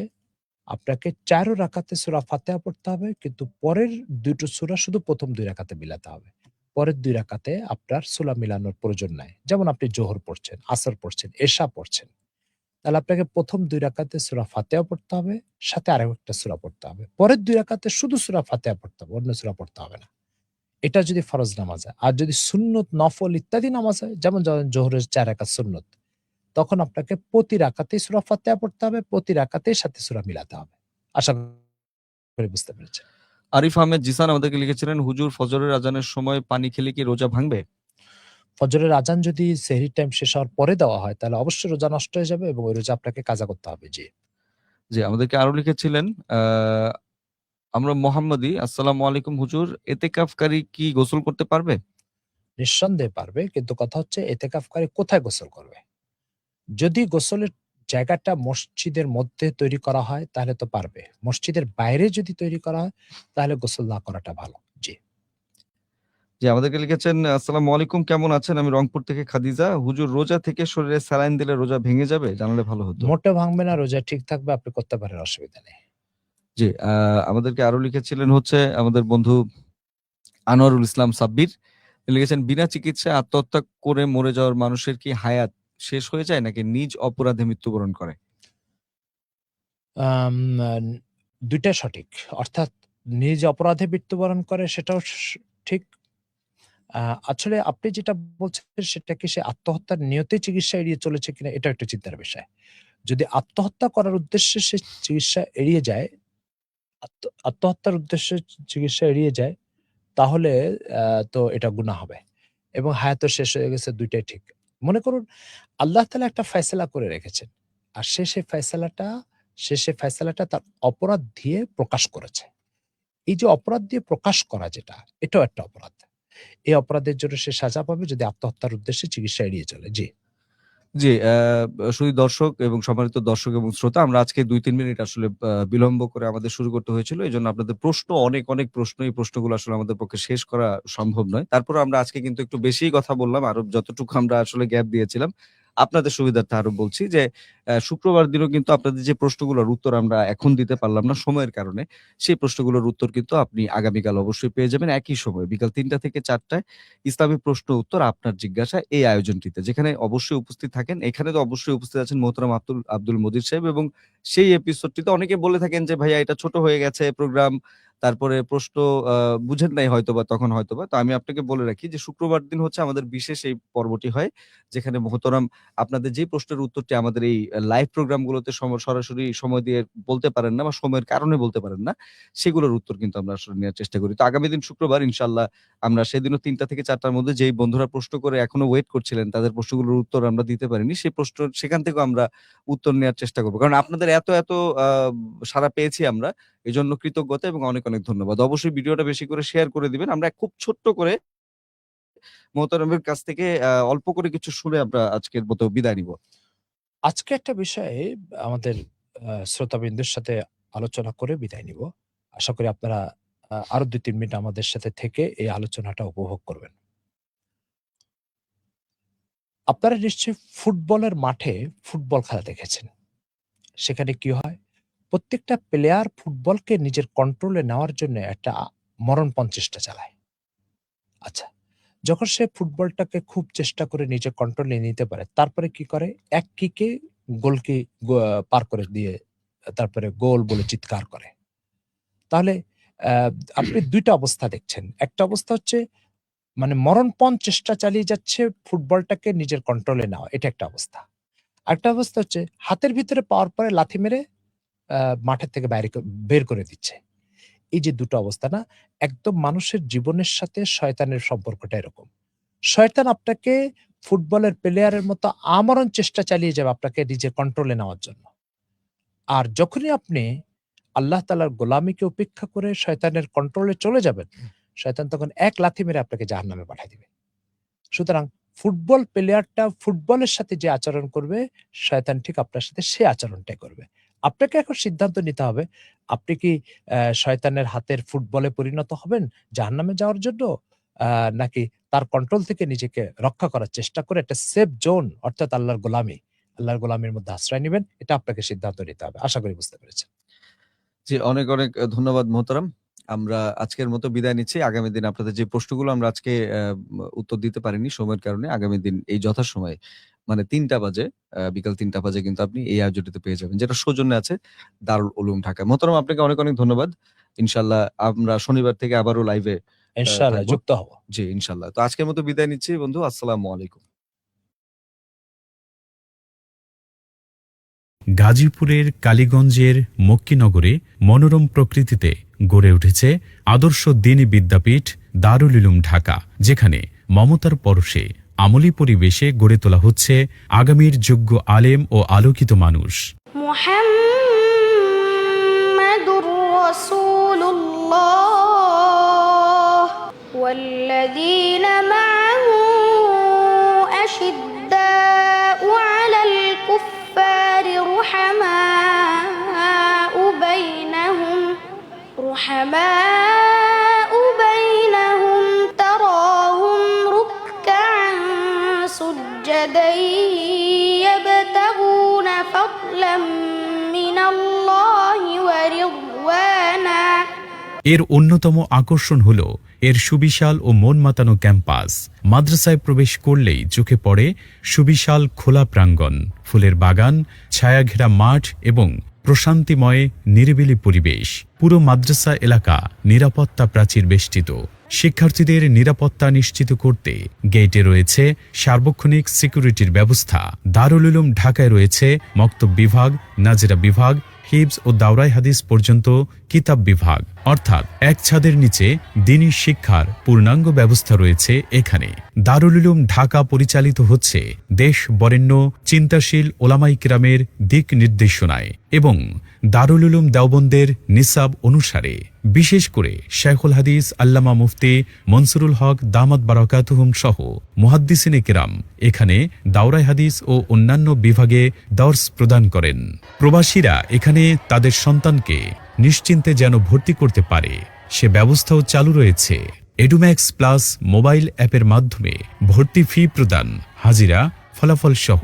আপনাকে ৪ রাকাতে সূরা ফাতিহা পড়তে হবে, কিন্তু পরের ২ টো সূরা শুধু ১ম ২ রাকাতে মিলাতে হবে। পরের ২ রাকাতে আপনার সূরা মিলানোর প্রয়োজন নাই। যেমন আপনি জোহর পড়ছেন, আসর পড়ছেন, এশা পড়ছেন। তাহলে আপনাকে ১ম ২ রাকাতে সূরা ফাতিহা পড়তে হবে, সাথে আরো একটা সূরা পড়তে হবে। পরের ২ রাকাতে শুধু সূরা ফাতিহা পড়তে হবে, অন্য সূরা পড়তে হবে না। এটা যদি ফরজ নামাজ হয়। আর যদি সুন্নত, নফল ইত্যাদি নামাজ হয়, যেমন ধরেন জোহরের ৪ রাকাত সুন্নত, তখন আপনাকে প্রতি রাকাতেই সূরা ফাতিহা পড়তে হবে, প্রতি রাকাতেই সাথে সূরা মিলাতে হবে। আশা করি বুঝতে পেরেছেন। আরিফ আহমেদ জিসান আমাদেরকে লিখেছিলেন, হুজুর ফজরের আজানের সময় পানি খেলে কি রোজা ভাঙবে? ফজরের আজান যদি সেহরির টাইম শেষ হওয়ার পরে দেওয়া হয়, তাহলে অবশ্যই রোজা নষ্ট হয়ে যাবে এবং ওই রোজা আপনাকে কাজা করতে হবে। জি। জি, আমাদেরকে আরো লিখেছিলেন, আ আমরা মোহাম্মদী, আসসালামু আলাইকুম হুজুর, এতেকাফকারী কি গোসল করতে পারবে? নিঃসন্দেহে পারবে। কিন্তু কথা হচ্ছে এতেকাফকারী কোথায় গোসল করবে? যদি গোসলের জায়গাটা মসজিদের মধ্যে তৈরি করা হয় তাহলে তো পারবে। মসজিদের বাইরে যদি তৈরি করা হয় তাহলে গোসল না করাটা ভালো। জি। জি, আমাদেরকে লিখেছেন, আসসালামু আলাইকুম, কেমন আছেন? আমি রংপুর থেকে খাদিজা। হুজুর রোজা থেকে শরীরে স্যালাইন দিলে রোজা ভেঙে যাবে? জানালে ভালো হতো। মোটেও ভাঙবে না, রোজা ঠিক থাকবে, আপনি করতে পারেন, অসুবিধা নেই। জি, আমাদেরকে আরো লিখেছিলেন হচ্ছে আমাদের বন্ধু আনোয়ারুল ইসলাম সাব্বির। তিনি লিখেছেন, বিনা চিকিৎসায় আত্মহত্যা করে মরে যাওয়ার মানুষের কি হায়াত শেষ হয়ে যায় নাকি নিজ অপরাধে মৃত্যুবরণ করে? আম আ ২ টা সঠিক। অর্থাৎ নিজ অপরাধে মৃত্যুবরণ করে সেটাও ঠিক। আ আসলে আপনি যেটা বলছেন সেটা কি সে আত্মহত্যার নিয়তে চিকিৎসা এড়িয়ে চলেছে কিনা এটাও একটু চিন্তার বিষয়। যদি আত্মহত্যা করার উদ্দেশ্যে সে চিকিৎসা এড়িয়ে যায়, আত্মহত্যার উদ্দেশ্যে চিকিৎসা এড়িয়ে যায় তাহলে আ তো এটা গুনাহ হবে। এবং হায়াতও শেষ হয়ে গেছে, ২ টাই ঠিক। মনে করুন আল্লাহ তাআলা একটা ফায়সালা করে রেখেছেন। আর সে সেই ফায়সালাটা তার অপরাধ দিয়ে প্রকাশ করেছে। এই যে অপরাধ দিয়ে প্রকাশ করা যেটা, এটাও একটা অপরাধ। এই অপরাধের জন্য সে সাজা পাবে যদি আত্মহত্যার উদ্দেশ্যে চিকিৎসা এড়িয়ে চলে। জি। জি, শুধু দর্শক এবং সম্মানিত দর্শক এবং শ্রোতা, আমরা আজকে ২-৩ মিনিট আসলে বিলম্ব করে আমাদের শুরু করতে হয়েছিল। এজন্য আপনাদের প্রশ্ন অনেক প্রশ্ন। এই প্রশ্নগুলো আসলে আমাদের পক্ষে শেষ করা সম্ভব নয়। তারপরেও আমরা আজকে কিন্তু একটু বেশিই কথা বললাম। আরো যতটুকু আমরা আসলে গ্যাপ দিয়েছিলাম। আপনাদের সুবিধার্থে আরো বলছি যে, শুক্রবার দিনও কিন্তু আপনাদের যে প্রশ্নগুলোর উত্তর আমরা এখন দিতে পারলাম না সময়ের কারণে, সেই প্রশ্নগুলোর উত্তর কিন্তু আপনি আগামীকাল অবশ্যই পেয়ে যাবেন একই সময়ে বিকাল ৩টা থেকে ৪টায় ইসলামী প্রশ্ন উত্তর আপনার জিজ্ঞাসা এই আয়োজনটিতে। যেখানে অবশ্যই উপস্থিত থাকেন। এখানে তো অবশ্যই উপস্থিত আছেন মোহতারাম আব্দুল মজিদ সাহেব, এবং সেই এপিসোডটিতে অনেকে বলে থাকেন যে, "ভাইয়া এটা ছোট হয়ে গেছে প্রোগ্রাম। তারপরে প্রশ্ন আ বুঝেন নাই হয়তোবা তখন হয়তোবা।" তো আমি আপনাকে বলে রাখি যে শুক্রবার দিন হচ্ছে আমাদের বিশেষ এই পর্বটি হয়। যেখানে মোহতারাম আপনাদের যে প্রশ্নের উত্তরটি আমাদের এই লাইভ প্রোগ্রামগুলোতে সরাসরি সময় দিয়ে বলতে পারেন না বা সময়ের কারণে বলতে পারেন না, সেগুলোর উত্তর কিন্তু আমরা আসলে নেয়ার চেষ্টা করি। তো আগামী দিন শুক্রবার ইনশাআল্লাহ আমরা সেদিনও ৩টা থেকে ৪টার মধ্যে যেই বন্ধুরা প্রশ্ন করে এখনো ওয়েট করছিলেন, তাদের প্রশ্নগুলোর উত্তর আমরা দিতে পারিনি। সেই প্রশ্ন সেখান থেকেও আমরা উত্তর নেয়ার চেষ্টা করব। কারণ আপনাদের এত আ সাড়া পেয়েছি আমরা। এজন্য কৃতজ্ঞতা এবং অনেক ধন্যবাদ। অবশ্যই ভিডিওটা বেশি করে শেয়ার করে দিবেন। আমরা খুব ছোট্ট করে মোহতারামের কাছ থেকে অল্প করে কিছু শুনে আমরা আজকের মতো বিদায় নিব। আজকে একটা বিষয়ে আমাদের শ্রোতাবৃন্দের সাথে আলোচনা করে বিদায় নিব। আশা করি আপনারা আরো ২-৩ মিনিট আমাদের সাথে থেকে এই আলোচনাটা উপভোগ করবেন। আপনারা নিশ্চয়ই ফুটবলের মাঠে ফুটবল খেলা দেখেছেন। সেখানে কি হয়? প্রত্যেকটা প্লেয়ার ফুটবলকে নিজের কন্ট্রোলে নেওয়ার জন্য একটা মরণপণ চেষ্টা চালায়। আচ্ছা, যখন সে ফুটবলটাকে খুব চেষ্টা করে নিজের কন্ট্রোলে নিতে পারে, তারপরে কি করে? এক কিকে গোলকি গো পার করে দিয়ে তারপরে গোল বলে চিৎকার করে। তাহলে আহ, আপনি দুইটা অবস্থা দেখছেন। একটা অবস্থা হচ্ছে মানে মরণপণ চেষ্টা চালিয়ে যাচ্ছে ফুটবলটাকে নিজের কন্ট্রোলে নেওয়া, এটা একটা অবস্থা। আরেকটা অবস্থা হচ্ছে হাতের ভিতরে পাওয়ার পরে লাথি মেরে মাঠের থেকে বের করে দিচ্ছে। এই যে দুটো অবস্থা না, একদম মানুষের জীবনের সাথে শয়তানের সম্পর্কটা এরকম। শয়তান আপনাকে ফুটবলের প্লেয়ারের মতো আমরণ চেষ্টা চালিয়ে যাবে আপনাকে নিজের কন্ট্রোলে নেওয়ার জন্য। আর যখনই আপনি আল্লাহ তাআলার গোলামিকে উপেক্ষা করে শয়তানের কন্ট্রোলে চলে যাবেন, শয়তান তখন এক লাথি মেরে আপনাকে জাহান্নামে পাঠিয়ে দিবে। সুতরাং ফুটবল প্লেয়ারটা ফুটবলের সাথে যে আচরণ করবে, শয়তান ঠিক আপনার সাথে সে আচরণটাই করবে। আপনাকে এখন সিদ্ধান্ত নিতে হবে, আপনি কি শয়তানের হাতের ফুটবলে পরিণত হবেন জাহান্নামে যাওয়ার জন্য, নাকি তার কন্ট্রোল থেকে নিজেকে রক্ষা করার চেষ্টা করে একটা সেফ জোন অর্থাৎ আল্লাহর গোলামির মধ্যে আশ্রয় নেবেন। এটা আপনাকে সিদ্ধান্ত নিতে হবে। আশা করি বুঝতে পেরেছেন। জি, অনেক অনেক ধন্যবাদ মোহতারাম। আমরা আজকের মতো বিদায় নিচ্ছি। আগামী দিন আপনাদের যে প্রশ্নগুলো আমরা আজকে উত্তর দিতে পারিনি সময়ের কারণে, আগামী দিন এই যথাসময়ে মানে ৩টা বাজে, বিকাল ৩টা বাজে কিন্তু আপনি এই আয়োজনটিতে পেয়ে যাবেন, যেটা সৌজন্যে আছে দারুল উলুম ঢাকা। মোহতারাম, আপনাকে অনেক অনেক ধন্যবাদ। ইনশাআল্লাহ আমরা শনিবার থেকে আবারও লাইভে ইনশাআল্লাহ থাকবো। যুক্ত হব। জি, ইনশাআল্লাহ। তো আজকের মতো বিদায় নিচ্ছি বন্ধু। আসসালামু আলাইকুম। গাজীপুরের কালীগঞ্জের মক্কিনগরে মনোরম প্রকৃতিতে গড়ে উঠেছে আদর্শ দ্বীনি বিদ্যাপীঠ দারুল উলুম ঢাকা, যেখানে মমতার পরশে আমলি পরিবেশে গড়ে তোলা হচ্ছে আগামীর যোগ্য আলেম ও আলোকিত মানুষ। মুহাম্মাদুর রাসূলুল্লাহ ওয়াল্লাযীনা মা'আহু আশিদ্দাউ আলাল কুফফারি রুহামাউ বাইনাহুম তারাহুম রুকআন সুজ্জাদান ইয়াবতাগুনা ফাদলাম মিনাল্লাহি ওয়া রিদওয়ানা। এর অন্যতম আকর্ষণ হল এর সুবিশাল ও মন মাতানো ক্যাম্পাস। মাদ্রাসায় প্রবেশ করলেই চোখে পড়ে সুবিশাল খোলা প্রাঙ্গণ, ফুলের বাগান, ছায়াঘেরা মাঠ এবং প্রশান্তিময় নিরিবিলি পরিবেশ। পুরো মাদ্রাসা এলাকা নিরাপত্তা প্রাচীর বেষ্টিত। শিক্ষার্থীদের নিরাপত্তা নিশ্চিত করতে গেটে রয়েছে সার্বক্ষণিক সিকিউরিটির ব্যবস্থা। দারুল উলুম ঢাকায় রয়েছে মক্তব বিভাগ, নাজেরা বিভাগ, হিফজ ও দাওরাই হাদিস পর্যন্ত কিতাব বিভাগ, অর্থাৎ এক ছাদের নিচে দ্বীনি শিক্ষার পূর্ণাঙ্গ ব্যবস্থা রয়েছে এখানে। দারুল উলুম ঢাকা পরিচালিত হচ্ছে দেশ বরেণ্য চিন্তাশীল ওলামাই কিরামের দিক নির্দেশনায় এবং দারুল উলুম দেওবন্দের নিসাব অনুসারে। বিশেষ করে শাইখুল হাদিস আল্লামা মুফতি মনসুরুল হক দামাত বারাকাতুহুম সহ মুহাদ্দিসিনে কিরাম এখানে দাওরাই হাদিস ও অন্যান্য বিভাগে দর্স প্রদান করেন। প্রবাসীরা এখানে তাদের সন্তানকে নিশ্চিন্তে যেন ভর্তি করতে পারে সে ব্যবস্থাও চালু রয়েছে। এডুম্যাক্স প্লাস মোবাইল অ্যাপের মাধ্যমে ভর্তি ফি প্রদান, হাজিরা, ফলাফল সহ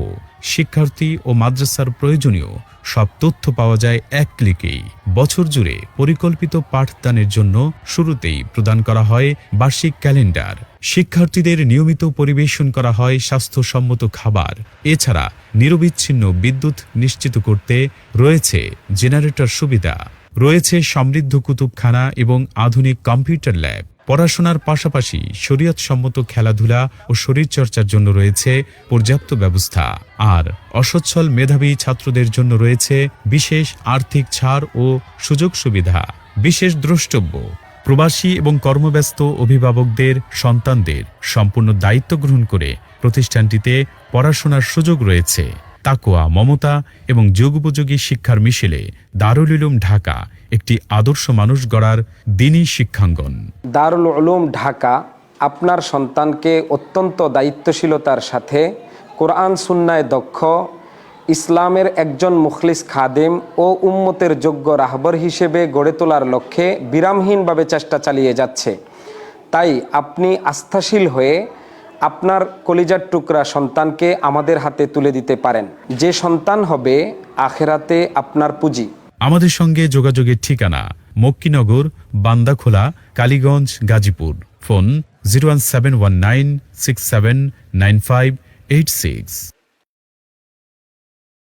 শিক্ষার্থী ও মাদ্রাসার প্রয়োজনীয় সব তথ্য পাওয়া যায় এক ক্লিকেই। বছর জুড়ে পরিকল্পিত পাঠদানের জন্য শুরুতেই প্রদান করা হয় বার্ষিক ক্যালেন্ডার। শিক্ষার্থীদের নিয়মিত পরিবেশন করা হয় স্বাস্থ্যসম্মত খাবার। এছাড়া নিরবিচ্ছিন্ন বিদ্যুৎ নিশ্চিত করতে রয়েছে জেনারেটর সুবিধা। রয়েছে সমৃদ্ধ কুতুবখানা এবং আধুনিক কম্পিউটার ল্যাব। পড়াশোনার পাশাপাশি শরীয়তসম্মত খেলাধুলা ও শরীরচর্চার জন্য রয়েছে পর্যাপ্ত ব্যবস্থা। আর অসচ্ছল মেধাবী ছাত্রদের জন্য রয়েছে বিশেষ আর্থিক ছাড় ও সুযোগ সুবিধা। বিশেষ দ্রষ্টব্য, প্রবাসী এবং কর্মব্যস্ত অভিভাবকদের সন্তানদের সম্পূর্ণ দায়িত্ব গ্রহণ করে প্রতিষ্ঠানটিতে পড়াশোনার সুযোগ রয়েছে। তাকওয়া, মমতা এবং যুগোপযোগী শিক্ষার মিশেলে দারুল উলুম ঢাকা একটি আদর্শ মানুষ গড়ার দ্বীনি শিক্ষাঙ্গন। দারুল উলুম ঢাকা আপনার সন্তানকে অত্যন্ত দায়িত্বশীলতার সাথে কোরআন সুন্নায় দক্ষ, ইসলামের একজন মুখলিস খাদেম ও উম্মতের যোগ্য রাহবর হিসেবে গড়ে তোলার লক্ষ্যে বিরামহীনভাবে চেষ্টা চালিয়ে যাচ্ছে। তাই আপনি আস্থাশীল হয়ে আপনার কলিজার টুকরা সন্তানকে আমাদের হাতে তুলে দিতে পারেন। যে সন্তান হবে আখেরাতে আপনার পুঁজি। আমাদের সঙ্গে যোগাযোগের ঠিকানা মক্কিনগর, বান্দাখোলা, কালীগঞ্জ, গাজীপুর। ফোন 01719679586।